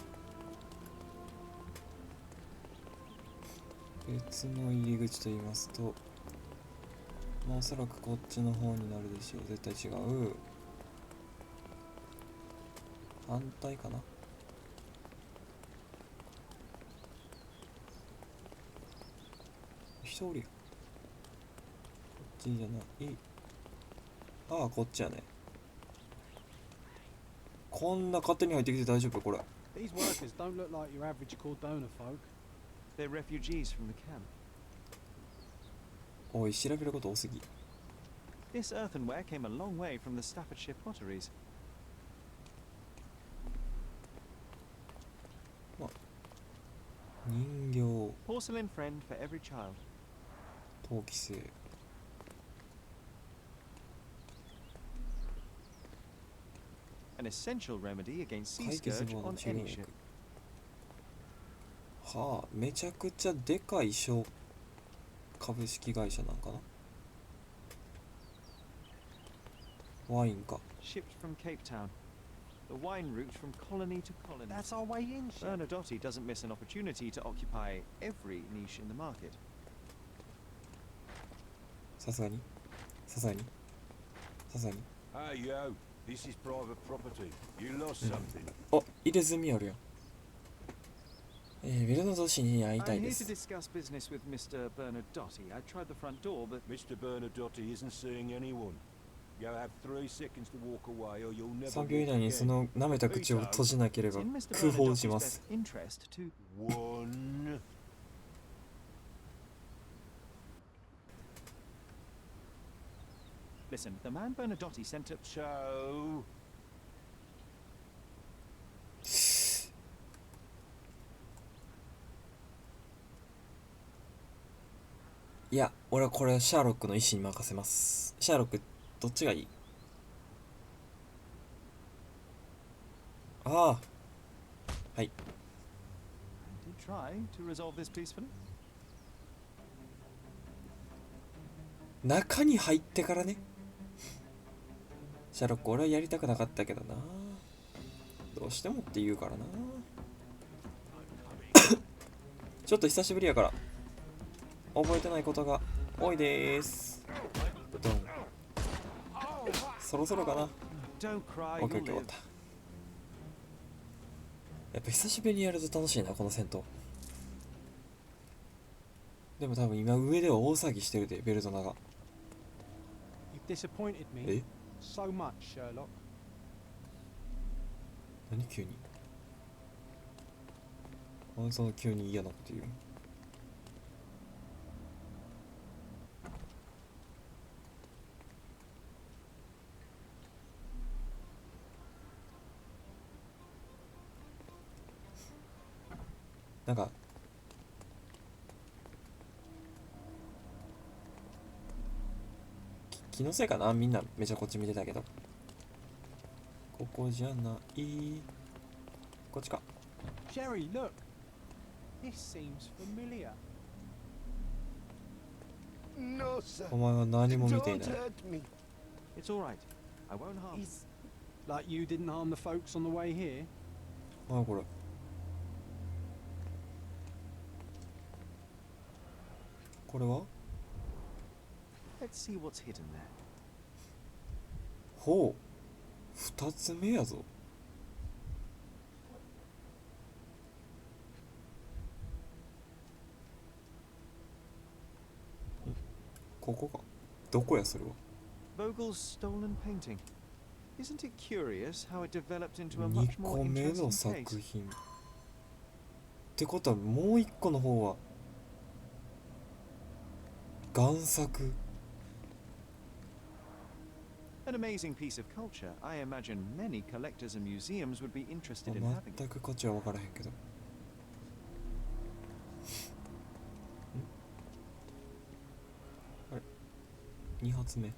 別の入り口と言いますと、まあおそらくこっちの方になるでしょう。絶対違う。反対かな。人おるよ。こっちじゃない。ああ、こっちやね。こんな勝手に入ってきて大丈夫これ。These workers don't look like your average Cordona folk. They're refugees from the camp. おい、調べること多すぎ。This earthenware came a long way from the Staffordshire potteries. 人形 Porcelain friend for every child. 陶器製 An essential remedy against sea 解決 scourge 後の on 治療 any 薬 ship. はあ、めちゃくちゃでかい株式会社なんかな。ワインか。 Shipped from Cape Town. The wine route from colony to colony. That's our way in, ship. Bernadotte doesn't miss an opportunity to occupy every niche in the market. さすがにさすがにさすがに Hey, yo. This is private property. You lost something. あ、入れ墨あるやん。ベルナド氏に会い I'm たい here で to す。 discuss business with Mr. Bernadotte. I tried the front door, but Mr. Bernadotte isn't seeing anyone. You have 3 seconds to walk away or you'll never 3秒以 walk 内にそ again. の舐めた口を閉じなけれ it's ば in Mr. 空砲しま Bernadotte's す。 best interest to... One. Listen, the man Bernadotte sent up... So... いや、俺はこれシャーロックの意思に任せます。シャーロック、どっちがいい？ああ。はい。did try to resolve this peacefully. 中に入ってからね。シャーロック、俺はやりたくなかったけどな。どうしてもって言うからな。ちょっと久しぶりやから覚えてないことが多いでーす。ドン。そろそろかな。 Don't cry, オッケーオッ you'll ケー終わ live. った。やっぱ久しぶりにやると楽しいな、この戦闘。でも多分今上では大騒ぎしてるで、ベルトナが。 You've disappointed え me so much, Sherlock. 何急に。なんでその急に嫌なこと言うの。なんか気のせいかな、みんなめちゃこっち見てたけど。ここじゃない、こっちか。 Jerry, look. This seems familiar. No, sir. お前は何も見てい Don't ない。 hurt me. It's all right. I won't harm you. Is like you didn't harm the folks on the way here? あ、これこれは Let's see what's hidden there. ほう、二つ目やぞ。ここか。どこやそれは。 Vogel's stolen painting. Isn't it curious how it developed into a 2 much more 個目の interesting 作 case? 品。ってことはもう1個の方は贋作。 An amazing piece of culture. I imagine many collectors and museums would be interested in having it. 全く価値は分からへんけど。あれ2発目。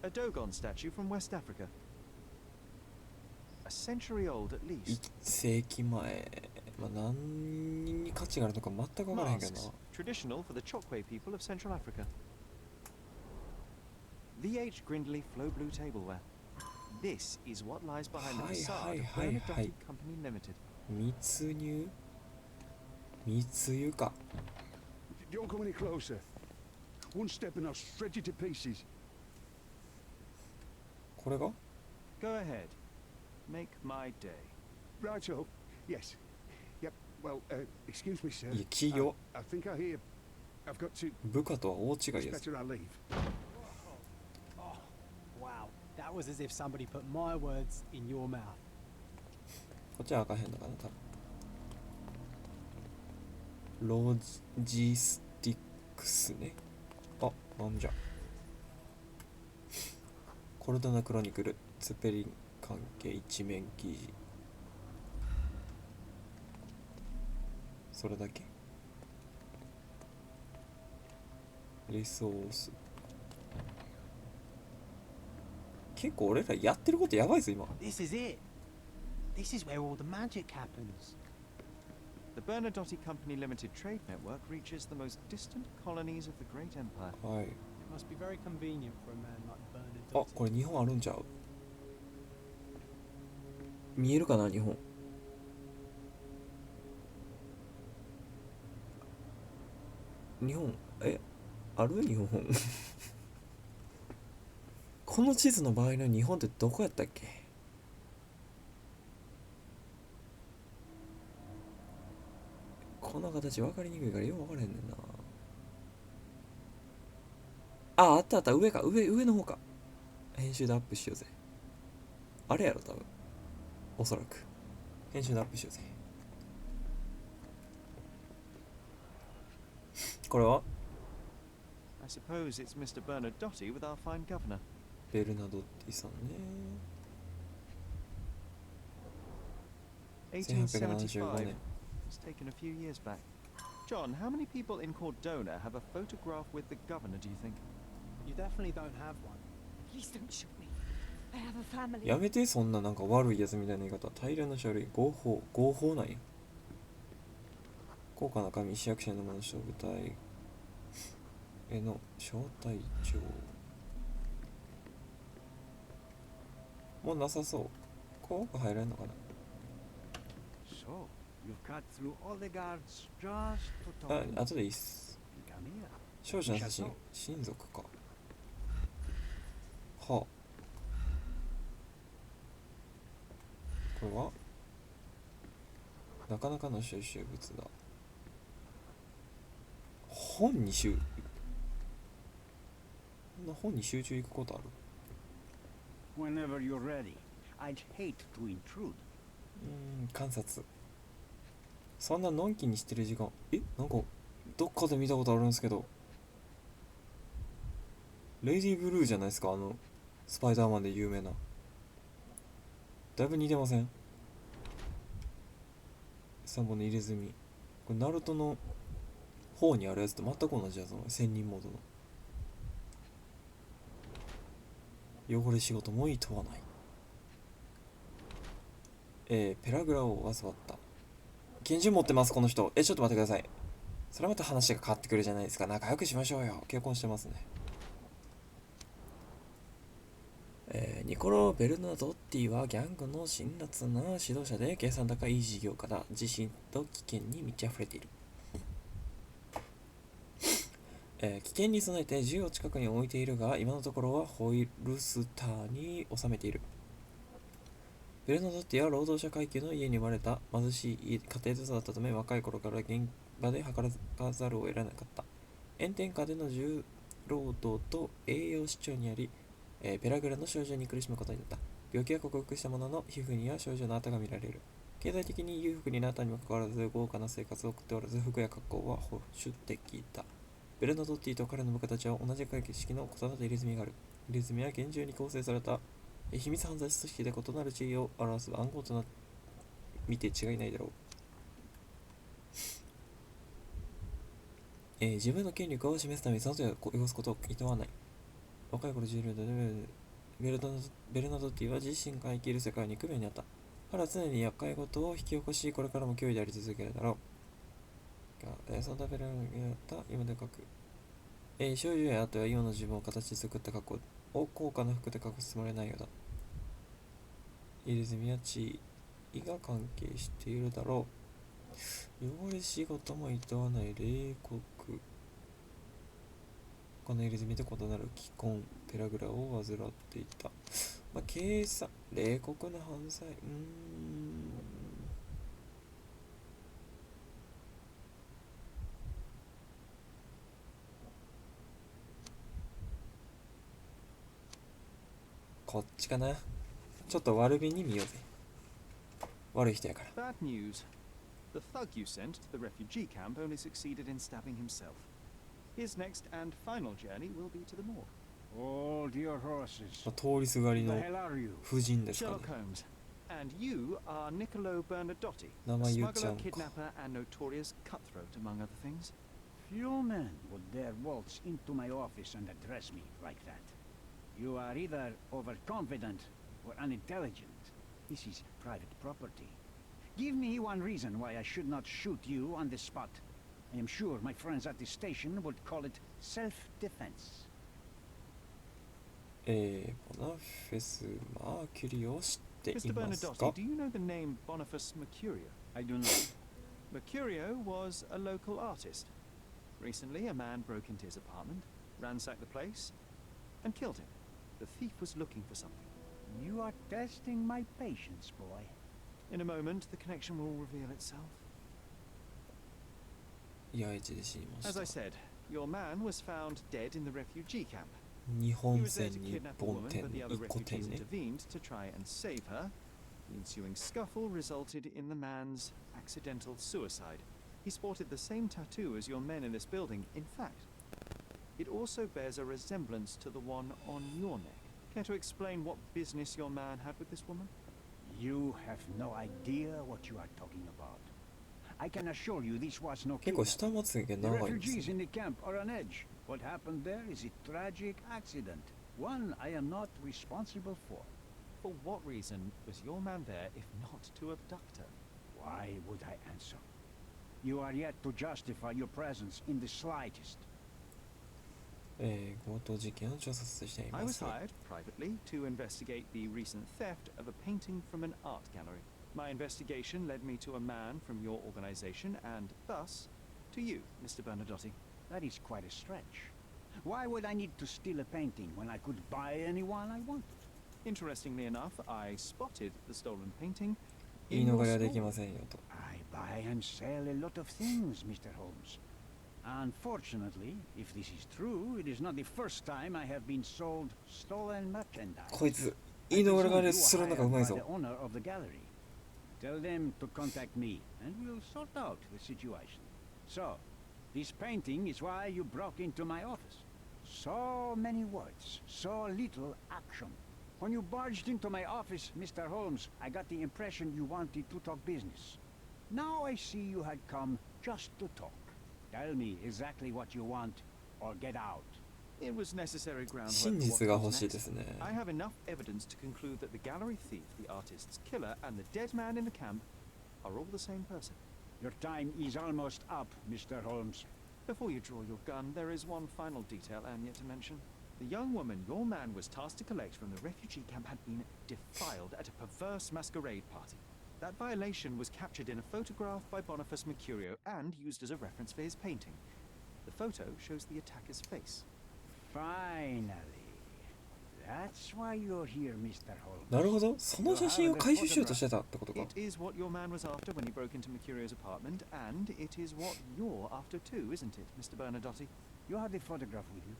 A Dogon statue from West Africa. A century old at 1 least. 世紀前。まあ何に価値があるのか全く分からへんけどな。 Masks, traditional for the Chokwe people of Central Africa. V.H. Grindley Flow Blue Tableware. This is what lies behind the facade of Bernadotte Company Limited. 密入密輸か。 Don't come any closer. One step and I'll shred you to pieces. これが Go ahead. Make my day. Righto. Yes. Yep. Well, excuse me, sir. いや、企業。 I think I hear. I've got to. 部下とは大違い It's です。 better I leave. Oh, wow. That was as if somebody put my words in your mouth. こっちは開かへんのかな、多分。ロジスティックスね。あ、なんじゃ。コルダナクロニクルツペリン関係一面記事。それだけ。リソース。結構俺らやってることやばいぞ今。 This is it. This is where all the magic happens. The Bernadotte Company Limited Trade Network reaches the most distant colonies of the Great Empire. はい。 It must be very convenient for a man like あ、 Bernadotte. これ日本あるんちゃう？見えるかな日本。日本、ある日本。この地図の場合の日本ってどこやったっけ？この形分かりにくいからよく分からへんねんな。あったあった、上か、上の方か。編集でアップしようぜ。あれやろ多分、おそらく編集でアップしようぜ。これは I suppose it's Mr. Bernadotte with our fine governor. ベルナドッティさんね。1875 1875. 年。 It's taken a few years back. John, how many people in Cordona have a photograph with the governor, do you think? You definitely don't have one. Please don't shoot me. I have a family. やめて、そんななんか悪いやつみたいな言い方。大量の書類、合法なんや。高価な紙、市役所のもの、舞台への招待状。もうなさそう。ここ入れんのかな。 So, you've cut through all the guards just to talk. あ、後でいいっす。 Come here. 少女の写真、親族か。はあ。これはなかなかの収集物だ。本に集いくことある？ Whenever you're ready. I'd hate to intrude. 観察。そんなのんきにしてる時間、なんかどっかで見たことあるんですけど、レイディーブルーじゃないですか、スパイダーマンで有名な。だいぶ似てません？3本の入れ墨。これナルトの方にあるやつと全く同じやつの仙人モードの。汚れ仕事もいとわない。ペラグラを教わった。拳銃持ってますこの人。ちょっと待ってください。それまた話が変わってくるじゃないですか。仲良くしましょうよ。結婚してますね。ニコロ・ベルナドッティはギャングの辛辣な指導者で計算高い事業家だ。自信と危険に満ち溢れている。危険に備えて銃を近くに置いているが、今のところはホイルスターに収めている。ベルナドッティは労働者階級の家に生まれた貧しい家庭で育ったため、若い頃から現場で働かざるを得なかった。炎天下での重労働と栄養失調にあり、ペラグラの症状に苦しむことになった。病気は克服したものの、皮膚には症状の跡が見られる。経済的に裕福になったにもかかわらず、豪華な生活を送っておらず、服や格好は保守的だ。ベルナドッティと彼の部下たちは同じ階級式の異なった入れ墨がある。入れ墨は厳重に構成された秘密犯罪組織で異なる地位を表す暗号とな見て違いないだろう。自分の権力を示すためにその手を汚すことを厭わない。若い頃重量でベルナドッティは自身が生きる世界に区別にあった。彼は常に厄介事を引き起こし、これからも脅威であり続けるだろう。そのためベルナドッティは今で書く。少女や後は今の自分を形作った格好を高価な服で隠すつもりはないようだ。入れ墨は地位が関係しているだろう。汚れ仕事も厭わない冷酷。この入れ墨と異なる既婚ペラグラを患っていた。計算冷酷な犯罪。こっちかな。ちょっと悪めに見ようぜ。悪い人やから。 Bad news. The thug you sent to the refugee camp only succeeded in stabbing himself. His next and final journey will be to the morgue. Hold your horses. 通りすがり Who の the hell are you? 夫人ですかね。 Sherlock Holmes. And you are Niccolo Bernadotti, 名 a 前言っちゃ smuggler, うんか。 kidnapper, and notorious cutthroat, among other things. Few men would dare waltz into my office and address me like that. You are either overconfident or unintelligent. This is private property. Give me one reason why I should not shoot you on the spot. I am sure my friends at the station would call it self-defense. ボナフェス・マーキュリーを知ってい Mr. ますか Bernadotti, do you know the name Boniface Mercurio? I do not. Mercurio was a local artist. Recently, a man broke into his apartment, ransacked the place, and killed him. The thief was looking for something. You are testing my patience, boy. In a moment, the connection will reveal itself. いや、一で知りま As し I た。 said, your man was found dead in the refugee camp. 日 He 本 was there 線 to 日 kidnap a 本 woman, 店 but the の other 1個店 refugees ね。 intervened to try and save her. The ensuing scuffle resulted in the man's accidental suicide. He sported the same tattoo as your men in this building. In fact, it also bears a resemblance to the one on your neck. Care to explain what business your man had with this woman? You have no idea what you are talking about. I can assure you this was no 結構 kidnapping. 下まつげ The 長いんです refugees ね。 in the camp are on edge. What happened there is a tragic accident. One I am not responsible for. For what reason was your man there if not to abduct her? Why would I answer? You are yet to justify your presence in the slightest. 強盗事件を調査してい I ま was す。 hired privately to investigate the recent theft of a painting from an art gallery. My investigation led me to a man from your organization and thus to you, Mr. Bernadotti. That is quite a stretch. Why would I need to steal a painting when I could buy anyone I wanted? Interestingly enough, I spotted the stolen painting 言い in 逃 your れはでき store. ませんよと。 I buy and sell a lot of things, Mr. Holmes. Unfortunately, if this is true, it is not the first time I have been sold stolen merchandise. こいつ、言い逃れするのがうまい by the ぞ。 owner of the gallery. Tell them to contact me, and we'll sort out the situation. So, this painting is why you broke into my office. So many words, so little action. When you barged into my office, Mr. Holmes, I got the impression you wanted to talk business. Now I see you had come just to talk. Tell me exactly what you want, or get out. It was necessary groundwork 真 for 実 what が comes 欲しい next. ですね。 I have enough evidence to conclude that the gallery thief, the artist's killer, and the dead man in the camp are all the same person. Your time is almost up, Mr. Holmes. Before you draw your gun, there is one final detail I am yet to mention. The young woman your man was tasked to collect from the refugee camp had been defiled at a perverse masquerade party. That violation was captured in a photograph by Boniface Mercurio and used as a reference for his painting. The photo shows the attacker's face. Finally. That's why you're here, Mr. Holmes. なるほど。その写真を回収しようとしてたってことか。 It is what your man was after when he broke into Mercurio's apartment, and it is what you're after too, isn't it, Mr. Bernadotti? You have the photograph with you.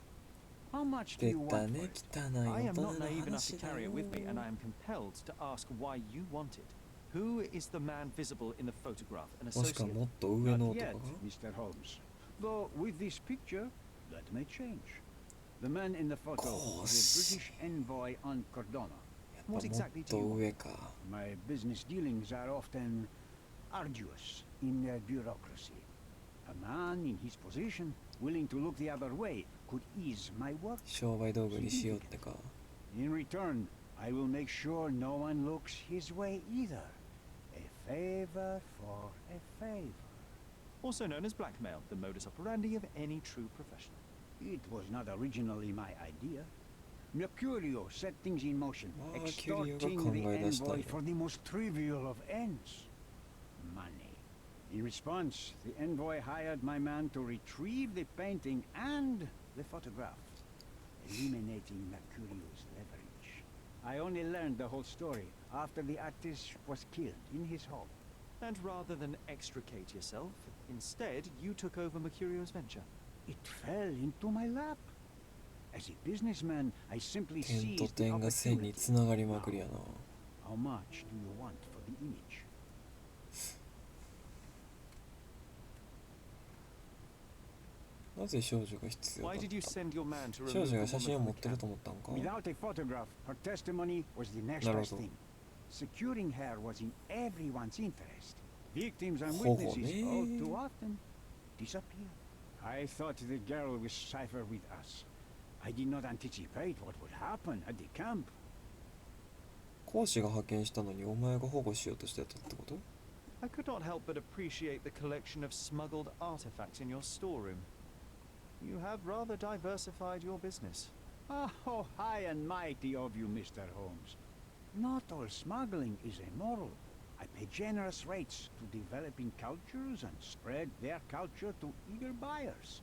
How much do 出 you た want ね、 for it? 汚い I 大 am 人 not の naive enough to 話だ carry よ it with me, and I am compelled to ask why you want it. Who is the man visible in the photograph? An もしくは associate? もっと上の Not 男 yet, が Mr. Holmes. Though with this picture, that may change. The man in the photo is a British envoy on Cordona. やっぱも What っ exactly do と you want? 上か。 My business dealings are often arduous in their bureaucracy. A man in his position, willing to look the other way, could ease my work. 商売道具にしようってか。 In return, I will make sure no one looks his way either. A favor for a favor. Also known as blackmail, the modus operandi of any true professional. It was not originally my idea. Mercurio set things in motion, Mercurioが extorting 考 the え出したん envoy や。 for the most trivial of ends. Money. In response, the envoy hired my man to retrieve the painting and the photograph, eliminating Mercurio's leverage. I only learned the whole story after the artist was killed in his home. And rather than extricate yourself, instead you took over Mercurio's venture. It fell into my lap. As a businessman, I simply 点と seized the 点が線に opportunity. つながりまくりやな。 How much do you want for the image? ななぜ少女が必要だ Why っ did you た send your man to 少 remove 女 the が写 woman 真を from 持 the ってる camp? と思ったんか Without a photograph, her testimony was the next なる best ほど thing. Securing her was in everyone's interest. Victims and ほぼ witnesses all ね too often disappear. I thought the girl was safer with us. I did not anticipate what would happen at the camp. 講師が派遣したのにお前が保護しようとしてたってこと I could not help but appreciate the collection of smuggled artifacts in your storeroom. You have rather diversified your business. Oh, high and mighty of you, Mr. Holmes. Not all smuggling is immoral. I pay generous rates to developing cultures and spread their culture to eager buyers.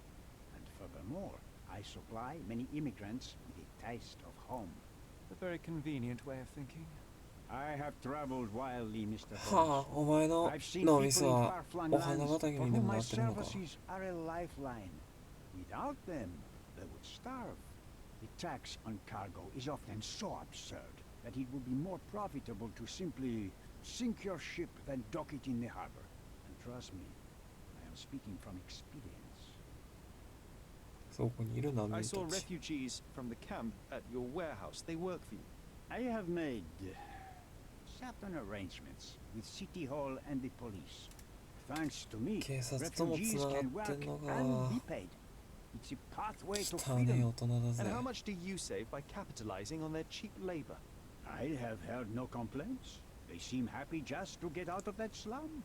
And furthermore, I supply many immigrants with a taste of home. A very convenient way of thinking. I have traveled wildly, Mr. はあ Holmes. お前の I've seen 脳 people み in そは far-flung お花 lands 畑 for にで whom もな my ってるのか services are a lifeline. Without them, they would starve. The tax on cargo is often so absurd that it would be more profitable to simply sink your ship than dock it in the harbor. And trust me, I am speaking from experience. そこにいる難 I 民た saw ち refugees from the camp at your warehouse. They work for you. I have made certain arrangements with City Hall and the police. Thanks to me, 警察ともつ refugees なが can って work んの and が be paid. It's a pathway to 汚ねえ freedom. 大人だ And ぜ how much do you save by capitalizing on their cheap labor? I have heard no complaints. They seem happy just to get out of that slum.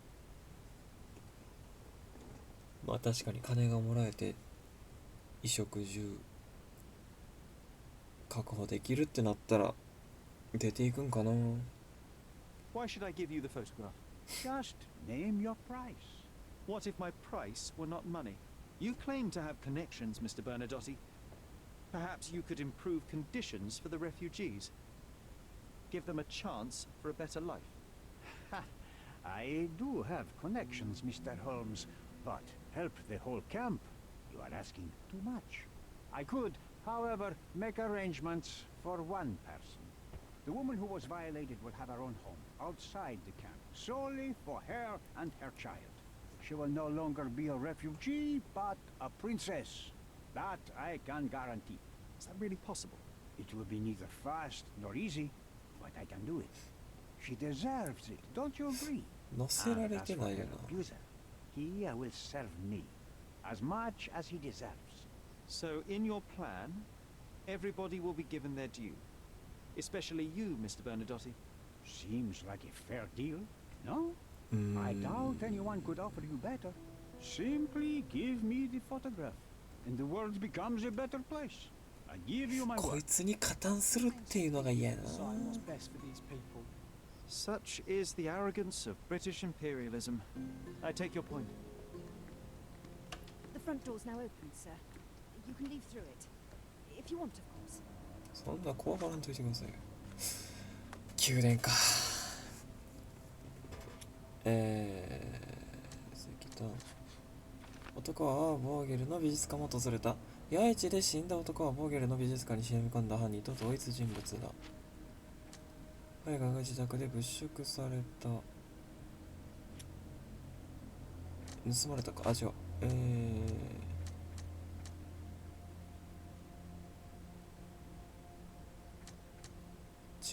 まあ確かに金がもらえて衣食住確保できるってなったら出ていくんかな Why should I give you the photograph? Just name your price. What if my price were not money? You claim to have connections, Mr. Bernadotte. Perhaps you could improve conditions for the refugees. Give them a chance for a better life. Ha! I do have connections, Mr. Holmes, but help the whole camp? You are asking too much. I could, however, make arrangements for one person. The woman who was violated will have her own home outside the camp, solely for her and her child. She will no longer be a refugee, but a princess. That I can guarantee. Is that really possible? It will be neither fast nor easy, but I can do it. She deserves it, don't you agree? 乗せられ And as て for ないよ her な abuser, he will serve me as much as he deserves. So, in your plan, everybody will be given their due. Especially you, Mr. Bernadotte. Seems like a fair deal, no? うーん I doubt anyone could offer you better. Simply give me the photograph, and the world becomes a better place. I give you my こ word. いつに加担するっていうのが嫌やな Decide what's best for these people. Such is the arrogance of British imperialism. I take your point. The front door's now open, sir. You can leave through it. If you want, of course. そんな怖がらんといてくださいよ宮殿か石炭男はボーゲルの美術館を訪れた野営地で死んだ男はボーゲルの美術館に忍び込んだ犯人と同一人物だ絵画が自宅で物色された盗まれたか違う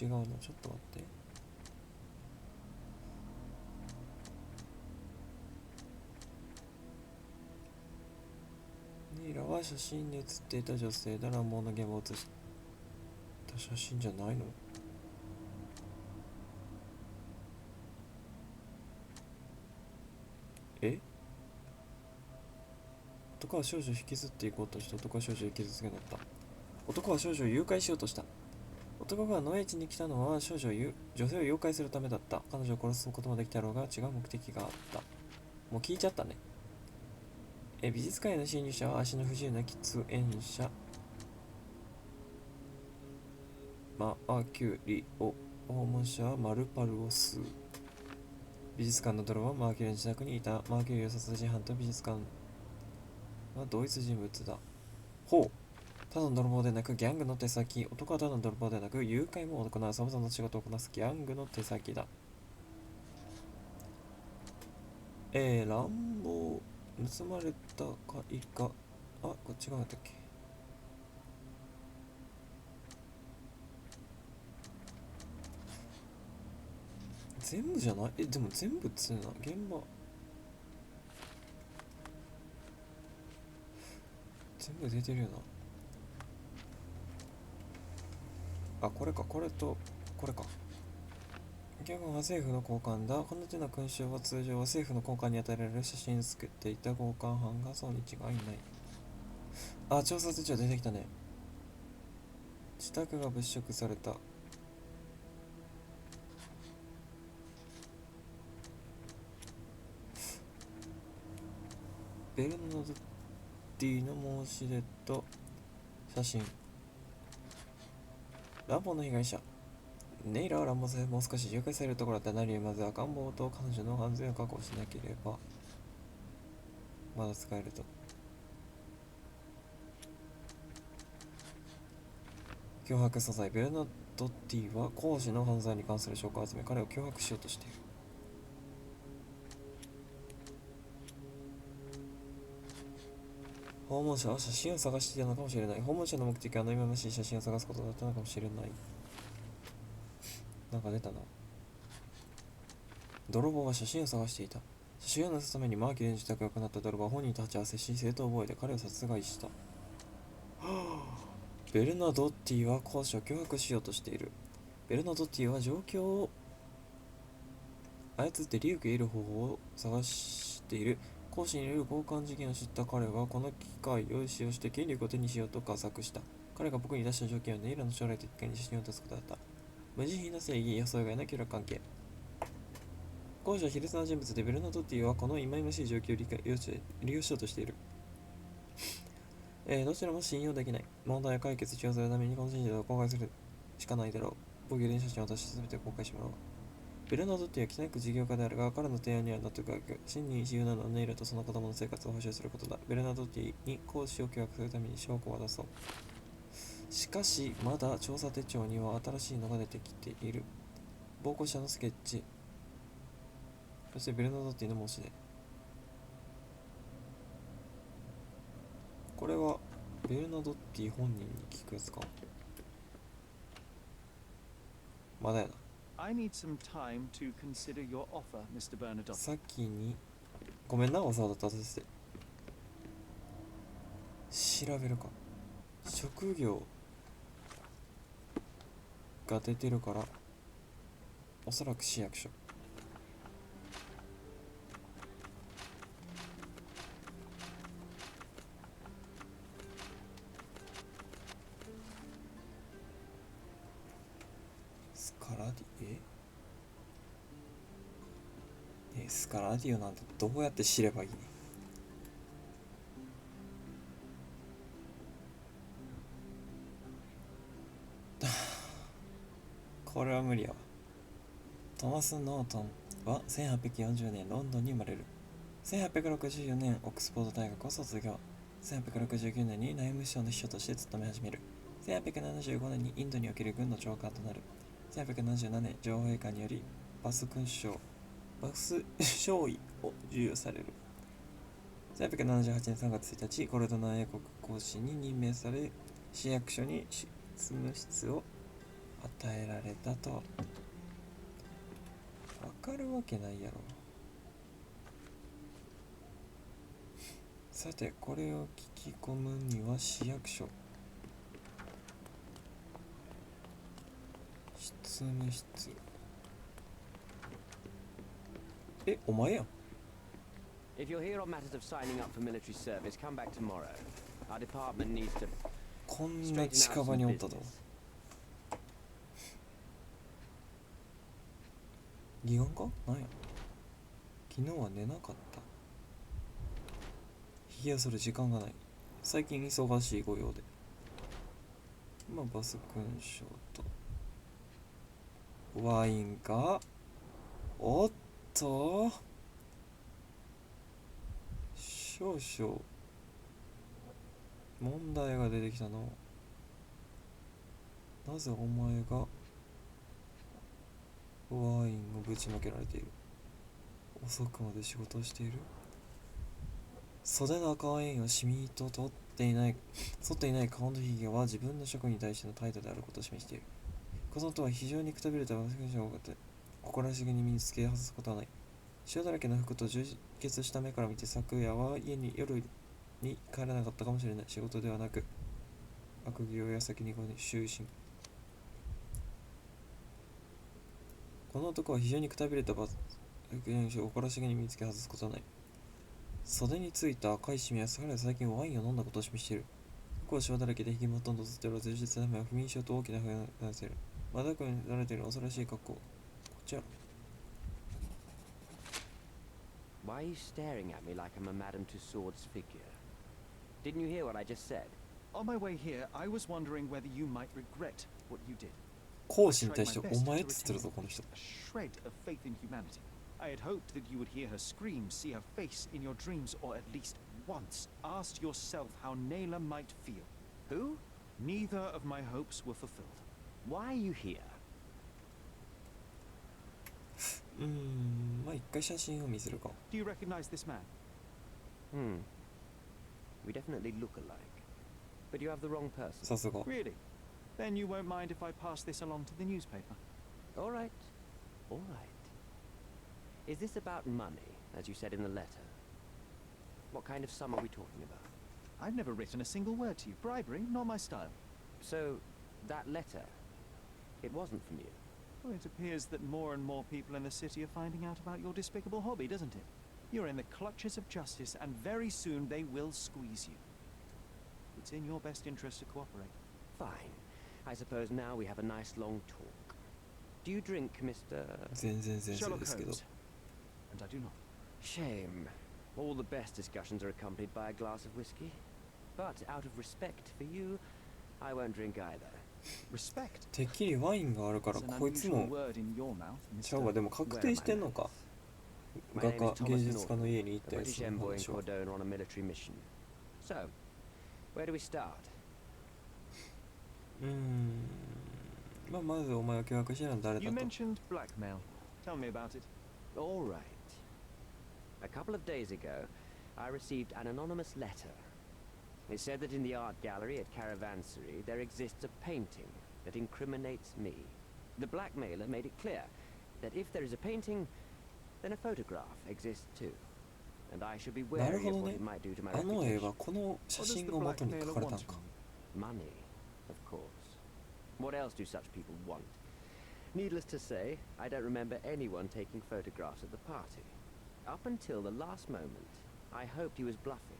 違うなちょっと待ってニーラは写真に写っていた女性だ乱暴な現場を写した写真じゃないの男は少女を引きずっていこうとした男は少女を傷つけになった男は少女を誘拐しようとした男が野営地に来たのは女性を誘拐するためだった彼女を殺すこともできたろうが違う目的があったもう聞いちゃったね美術館への侵入者は足の不自由な喫煙者マーキュリオ訪問者はマルパルを吸う美術館の泥はマーキュリの自宅にいたマーキュリを殺人犯と美術館は同一人物だほうただの泥棒でなくギャングの手先男はただの泥棒でなく誘拐も行う様々な仕事をこなすギャングの手先だ乱暴盗まれた絵画あ、こっち側だったっけ。全部じゃない？でも全部っつうな、現場全部出てるよな。あ、これか、これとこれか。基本は政府の交換だ。この手の勲章は通常は政府の交換に与えられる写真を作っていた交換犯がそうに違いない。あ、調査手帳出てきたね。自宅が物色された。ベルナドッティの申し出と写真。乱暴の被害者。ネイラは乱暴されもう少し誘拐されるところだった。何よりまず赤ん坊と彼女の安全を確保しなければ。まだ使えると。脅迫素材。ベルナドッティは講師の犯罪に関する証拠を集め、彼を脅迫しようとしている。訪問者は写真を探していたのかもしれない。訪問者の目的は忌まわしい写真を探すことだったのかもしれない。なんか出たな。泥棒は写真を探していた。写真を盗すためにマーキュリーの自宅を行った泥棒は本人と鉢合わせし、正当防衛で彼を殺害した。ベルナドッティは講師を脅迫しようとしている。ベルナドッティは状況を操って利益を得る方法を探している。講師による交換事件を知った彼はこの機会を使用して権力を手にしようと画策した。彼が僕に出した条件はネイラの将来的機会に写真を出すことだった。無慈悲な正義、予想外の協力関係。講師は卑劣な人物で、ベルナドッティはこの忌々しい状況を利用しようとしている。どちらも信用できない。問題を解決しようとするためにこの真実を公開するしかないだろう。僕に写真を出して全て公開してもらおう。ベルナドッティは汚く事業家であるが、彼の提案には納得がいく。真に自由なのはネイラとその子供の生活を保障することだ。ベルナドッティに講師を脅迫するために証拠を渡そう。しかし、まだ調査手帳には新しいのが出てきている。暴行者のスケッチ。そしてベルナドッティの申し出。これはベルナドッティ本人に聞くやつか。まだやな。I need some time to consider your offer, Mr. Bernadotte. 先にごめんな、わざわざ立たせて。調べるか。職業が出てるから、おそらく市役所。スカラディスカラディオなんてどうやって知ればいいね。これは無理やわ。トマス・ノートンは1840年ロンドンに生まれる。1864年オックスフォード大学を卒業。1869年に内務省の秘書として勤め始める。1875年にインドにおける軍の長官となる。1877年、女王陛下によりバス少尉を授与される。1878年3月1日、コルドナ英国公使に任命され、市役所に執務室を与えられたと。わかるわけないやろ。さて、これを聞き込むには市役所。執務室。お前やん。If you're here on matters of signing up for military service, come back tomorrow. Our department needs to こんな近場におったと。疑問か？なんや。昨日は寝なかった。ひげを剃る時間がない。最近忙しい御用で。バス勲章とワインか。おっと、少々問題が出てきたの。なぜお前がワインをぶちまけられている。遅くまで仕事をしている。袖の赤ワインをしみと取っ沿っていない顔のひげは自分の職に対しての態度であることを示している。この音は非常にくたびれた私が誇らしげに身につけ外すことはない。塩だらけの服と充血した目から見て昨夜は家に夜に帰らなかったかもしれない。仕事ではなく悪行や先に就寝。この男は非常にくたびれた誇らしげに身につけ外すことはない。袖についた赤いシミは彼は最近ワインを飲んだことを示している。服は塩だらけでひげもほとんどつっておらず、充実な目は不眠症と大きな不安がせる。まだくに慣れている恐ろしい格好。こっちやろ。Why are you staring at me like I'm a Madame Tussauds figure? Didn't you hear what I just said? On my way here, I was wondering whether you might regret what you did. 講師に対してお前っつってるぞこの人。A shred of faith in humanity. I had hoped that you would hear her scream, see her face in your dreams, or at least once asked yourself how Nayla might feel. Who? Neither of my hopes were fulfilled. Why are you here? まあ一回写真を見せるか。Do you recognize this man? We definitely look alike. But you have the wrong person. さすが。Really? Then you won't mind if I pass this along to the newspaper. All right. All right. Is this about money, as you said in the letter? What kind of sum are we talking about? I've never written a single word to you. Bribery, not my style. So, that letter, it wasn't from you? Well, it appears that more and more people in the city are finding out about your despicable hobby, doesn't it? You're in the clutches of justice, and very soon they will squeeze you. It's in your best interest to cooperate. Fine. I suppose now we have a nice long talk. Do you drink, Mr. Sherlock Holmes? And I do not. Shame. All the best discussions are accompanied by a glass of whiskey. But out of respect for you, I won't drink either. Respect? てっきりワインがあるからこいつもちゃうわ。でも確定してんのか。画家芸術家の家に行ったやつの話は。So, where do we start? まあまずお前を脅迫したのは誰だと。 You mentioned blackmail. Tell me about it. All right. A couple of days ago, I received an anonymous letter. It said that in the art gallery at Caravansary there exists a painting that incriminates me. The blackmailer made it clear that if there is a painting, then a photograph exists too. And I should be wary of what it might do to my reputation. あの絵はこの写真を元に描かれたのか。 Money, of course. What else do such people want? Needless to say, I don't remember anyone taking photographs at the party. Up until the last moment, I hoped he was bluffing.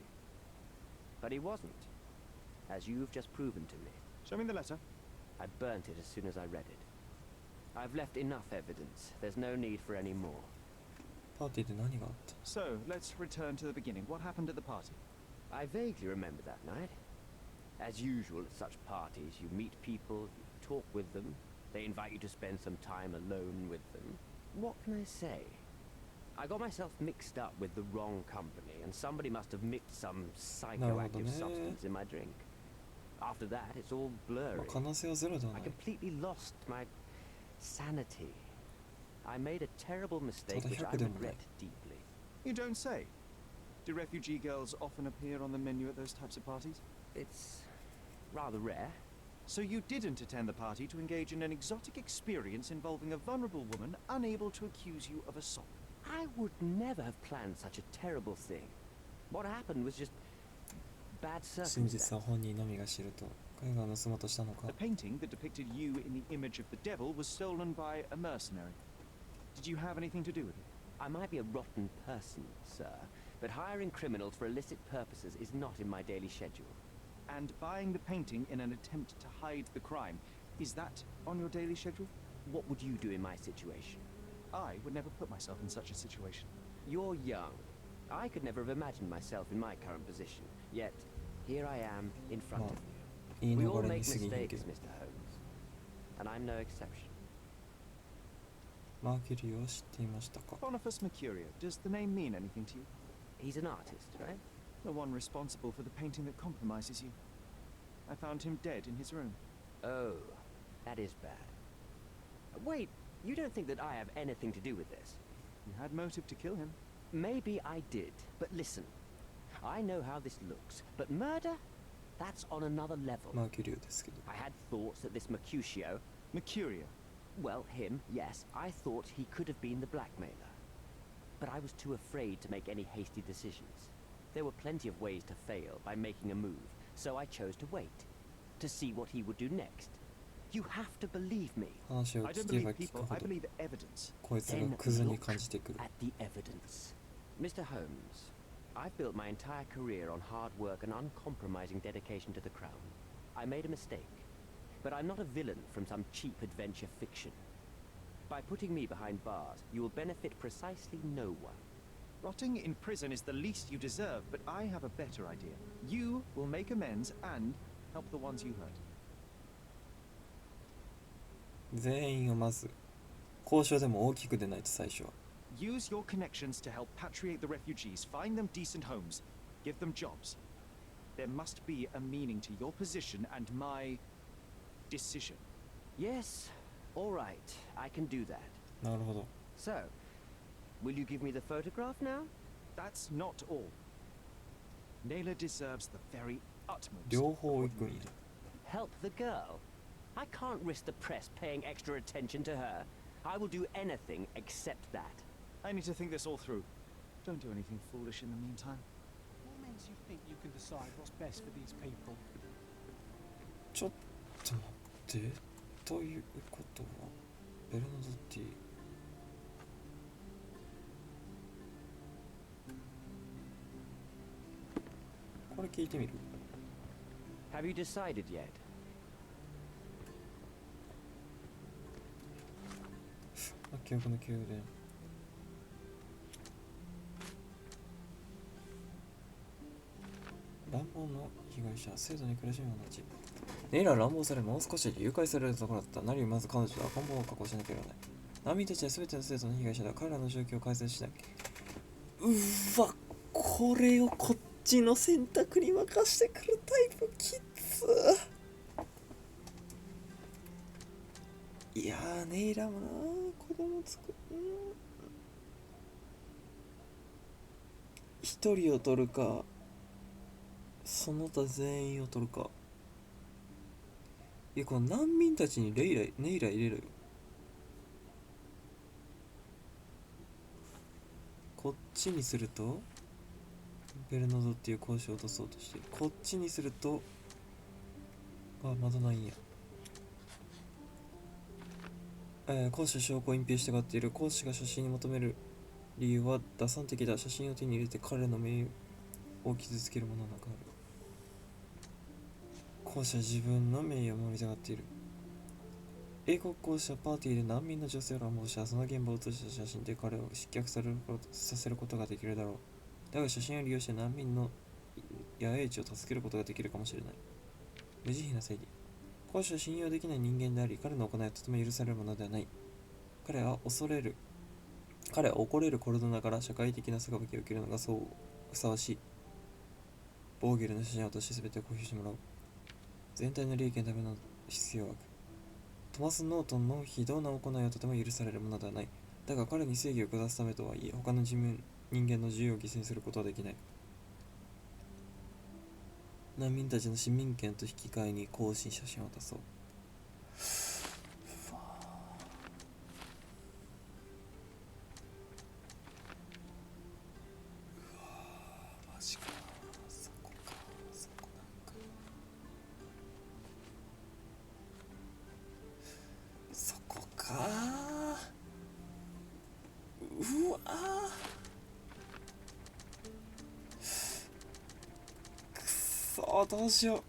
But he wasn't, as you've just proven to me. Show me the letter. I burnt it as soon as I read it. I've left enough evidence. There's no need for any more. パーティーで何があった？ So, let's return to the beginning. What happened at the party? I vaguely remember that night. As usual at such parties, you meet people, you talk with them, they invite you to spend some time alone with them. What can I say? I got myself mixed up with the wrong company, and somebody must have mixed some psychoactive substance in my drink. After that, it's all blurry. I completely lost my sanity. I made a terrible mistake which I regret deeply. You don't say. Do refugee girls often appear on the menu at those types of parties? It's rather rare. So you didn't attend the party to engage in an exotic experience involving a vulnerable woman unable to accuse you of assault. I would never have planned such a terrible thing. What happened was just bad circumstances. The painting that depicted you in the image of the devil was stolen by a mercenary. Did you have anything to do with it? I might be a rotten person, sir, but hiring criminals for illicit purposes is not in my daily schedule. And buying the painting in an attempt to hide the crime, is that on your daily schedule? What would you do in my situation? I would never put myself in such a situation. You're young. I could never have imagined myself in my current position. Yet, here I am in front of you. We all make mistakes, Mr. Holmes. And I'm no exception. Boniface Mercurio, does the name mean anything to you? He's an artist, right? The one responsible for the painting that compromises you. I found him dead in his room. Oh, that is bad. Wait, you don't think that I have anything to do with this? You had motive to kill him. Maybe I did, but listen. I know how this looks, but murder? That's on another level. マーキュリオですけど。 I had thoughts that this Mercutio... Mercurio? Well, him, yes. I thought he could have been the blackmailer. But I was too afraid to make any hasty decisions. There were plenty of ways to fail by making a move, so I chose to wait. To see what he would do next. You have to believe me. 話を I 聞 don't けば believe 聞く people, ほ I ど believe evidence. こいつがクズに感じてくる。 At the evidence. Mr. Holmes, I've built my entire career on hard work and uncompromising dedication to the crown. I made a mistake, but I'm not a villain from some cheap adventure fiction. By putting me behind bars, you will benefit precisely no one. Rotting in prison is the least you deserve, but I have a better idea. You will make amends and help the ones you hurt. 全員をまず交渉でも大きく出ないと最初は。 Use your connections to help patriate the refugees, find them decent homes, give them jobs. There must be a meaning to your position and my decision. Yes, all right, I can do that. なるほど。 So, will you give me the photograph now? That's not all. Naylor deserves the very utmost. 両方行くんや。 Help the girl? I can't risk the press paying extra attention to her. I will do anything except that. I need to think this all through. Don't do anything foolish in the meantime. What makes you think you can decide what's best for these people? ちょっと待って。ということはベルナドッティ。これ聞いてみる？ Have you decided yet? 記憶の宮殿。乱暴の被害者、制度に苦しむ者たち。ネイラは乱暴され、もう少しで誘拐されるところだった。何よりまず彼女は根本を確保しなければならない。難民たちは全ての制度の被害者だ。彼らの状況を改善しない。うわ、これをこっちの選択に任してくるタイプきつ。いやー、ネイラもな子供作る。一人を取るか、その他全員を取るか。いや、この難民たちにネイラ入れるよ。こっちにするとベルナドっていう交渉を落とそうとしてる。こっちにするとまだないんや。講師は証拠を隠蔽してがっている。講師が写真に求める理由は打算的だ。写真を手に入れて彼の名誉を傷つけるものはなくなる。講師は自分の名誉を守りたがっている。英国講師はパーティーで難民の女性を乱暴したその現場を写した写真で彼を失脚させることができるだろう。だが写真を利用して難民の野営地を助けることができるかもしれない。無慈悲な正義。講師は信用できない人間であり、彼の行いはとても許されるものではない。彼は怒れるコルドナから社会的な裁きを受けるのがそうふさわしい。ボーゲルの写真を落とし全てを公表してもらう。全体の利益のための必要悪。トマス・ノートンの非道な行いはとても許されるものではない。だが彼に正義を下すためとはいえ、他の人間の自由を犠牲にすることはできない。難民たちの市民権と引き換えに更新写真を渡そう。マジか。そこか。そこなんか。そこか。うわどうしよう。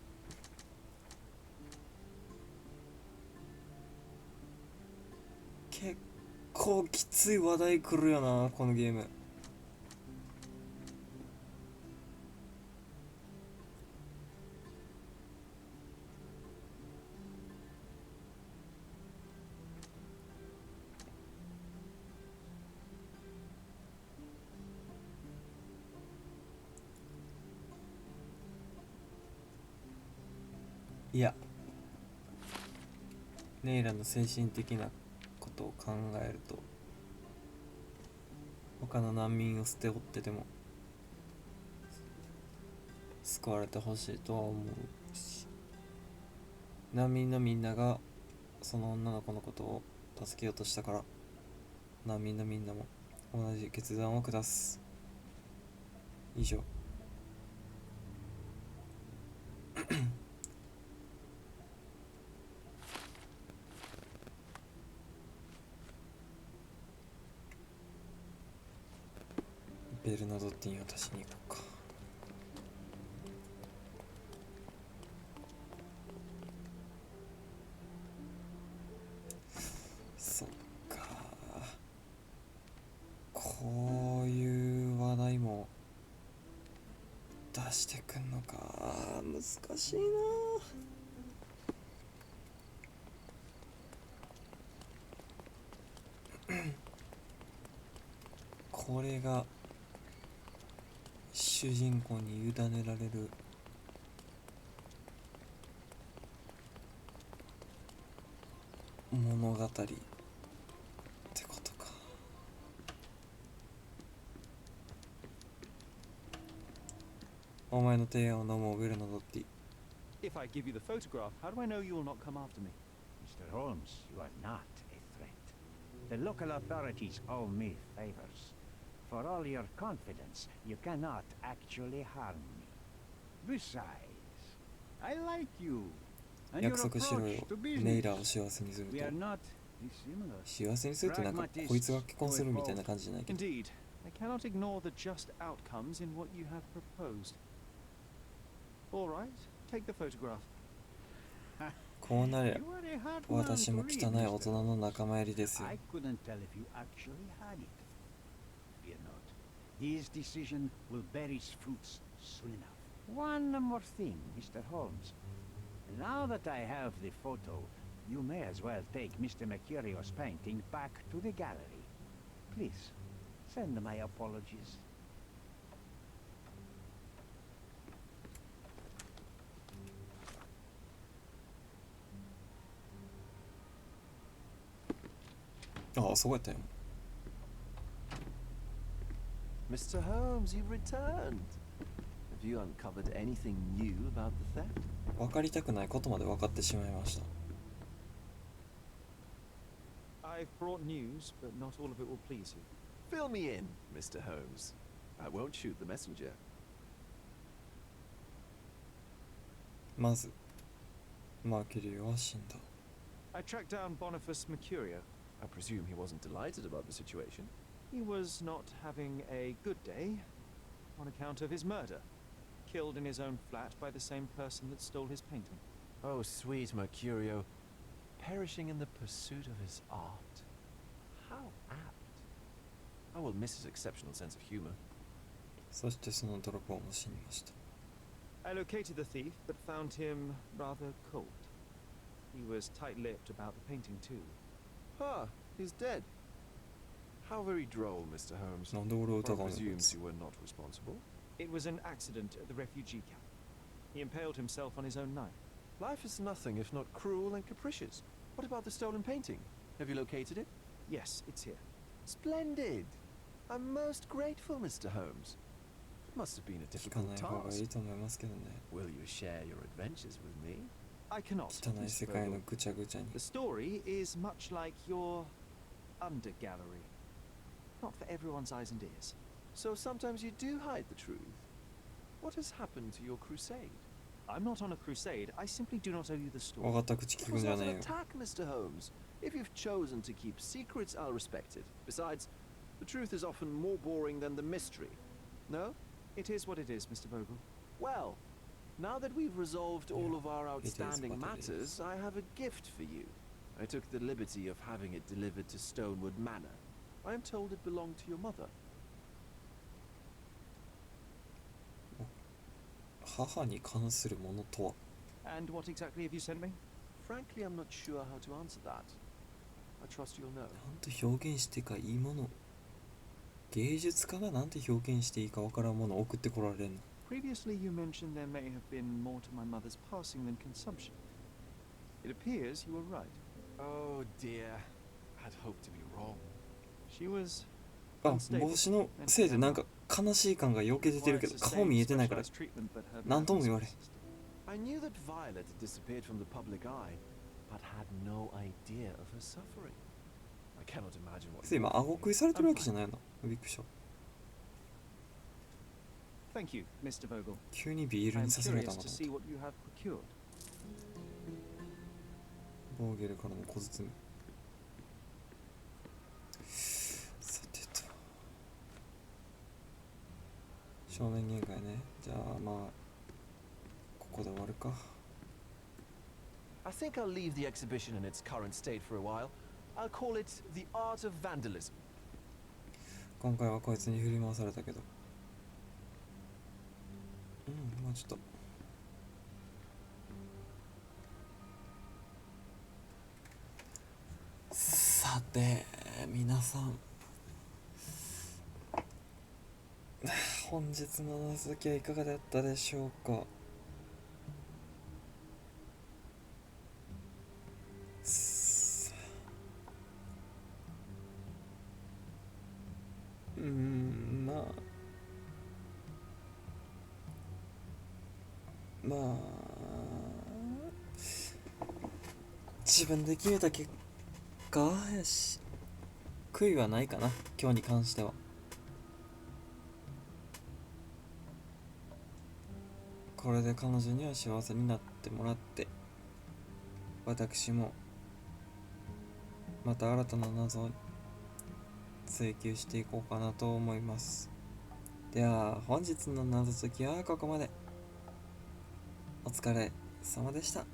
結構きつい話題来るよな、このゲーム。いや、ネイラの精神的なことを考えると、他の難民を捨て追ってても救われてほしいとは思う。難民のみんながその女の子のことを助けようとしたから、難民のみんなも同じ決断を下す。以上。ベルナドッティンを足しに行こうか。そっか、こういう話題も出してくんのか。難しいな。これが主人公に委ねられる物語ってことか。お前の提案を飲もう、ベルナドッティ。 If I give you the photograph, how do I know you will not come after me? Mr. Holmes, you are not a threat. The local authorities owe me favors. For all your confidence, you cannot actually harm me. Besides, I like you. And your 約束しろ approach よ。 to ネイ business. ラーを幸せにする We are と。 not dissimilar. 幸せにするってなんかこいつが結婚するみたいな感じじゃないけど。 Indeed, I cannot ignore the just outcomes in what you have proposed. All right, take the photograph. こうなれ You are a hard 私 man も to 汚 read, い大 Mr. 人の仲間入りですよ。 I couldn't tell if you actually had it. Fear not. His decision will bear its fruits soon enough. One more thing, Mr. Holmes. Now that I have the photo, you may as well take Mr. Mercurio's painting back to the gallery. Please, send my apologies. ああ、そうやったよ。 Mr. Holmes, you've returned. Have you uncovered anything new about the theft? 分かりたくないことまで分かってしまいました。 I've brought news, but not all of it will please you. Fill me in, Mr. Holmes. I won't shoot the messenger. まず、マーキュリーは死んだ。 I tracked down Boniface Mercurio. I presume he wasn't delighted about the situation. He was not having a good day on account of his murder. Killed in his own flat by the same person that stole his painting. Oh, sweet Mercurio. Perishing in the pursuit of his art. How apt. I will miss his exceptional sense of humor. そしてその泥棒も死にました。 I located the thief, but found him rather cold. He was tight-lipped about the painting too. Ah, he's dead. How very droll, Mr. Holmes. なんで俺を One 疑うの？ presumes you were not responsible. It was an accident at the refugee camp. He impaled himself on his own knife. Life is nothing if not cruel and capricious. What about the stolen painting? Have you located it? Yes, it's here. Splendid. I'm most grateful, Mr. Holmes. It must have been a 聞か difficult ない方がい task. いと思いますけどね。 Will you share your adventures with me? I cannot. 汚い Mr. 世界の Vogel. ぐちゃぐちゃに。 The story is much like your undergallery. Not for everyone's eyes and ears. So sometimes you do hide the truth. What has happened to your crusade? I'm not on a crusade. I simply do not owe you the 分 story. かった口聞 It くん was じゃ not ねえ an よ。 attack, Mr. Holmes. If you've chosen to keep secrets, I'll respect it. Besides, the truth is often more boring than the mystery. No? It is what it is, Mr. Vogel. Well, now that we've resolved all of our it is outstanding what it matters, I have a gift for you. I took the liberty of having it delivered to Stonewood Manor. I am told it belonged to your mother. 母に関するものとは。 And what exactly have you sent me? Frankly, I'm not sure how to answer that. I trust you'll know. なんと表現してかいいもの。芸術家がなんて表現していいかわからんものを送ってこられんの。 Previously, you mentioned there may have been more to my mother's passing than consumption. It appears you were right. Oh dear. I'd hoped to be wrong. She was あ、帽子のせいでなんか悲しい感が余計出てるけど顔見えてないからなんとも言われん。I knew that Violet had disappeared from the public eye, but had no idea of her suffering. I cannot imagine what. 今顎食いされてるわけじゃないの。びっくりした。 Thank you, Mr. Vogel. 急にビールにさせられた I'm の curious か to と see 思っ what you have procured. た。ボーゲルからの小包。さてと。正面限界ね。じゃあまあここで終わるか。 I think I'll leave the exhibition in its current state for a while. I'll call it the art of vandalism. 今回はこいつに振り回されたけど。もうちょっと。さて皆さん、本日の謎解きはいかがだったでしょうか。まあ自分で決めた結果やし、悔いはないかな、今日に関しては。これで彼女には幸せになってもらって、私もまた新たな謎を追求していこうかなと思います。では本日の謎解きはここまで。お疲れ様でした。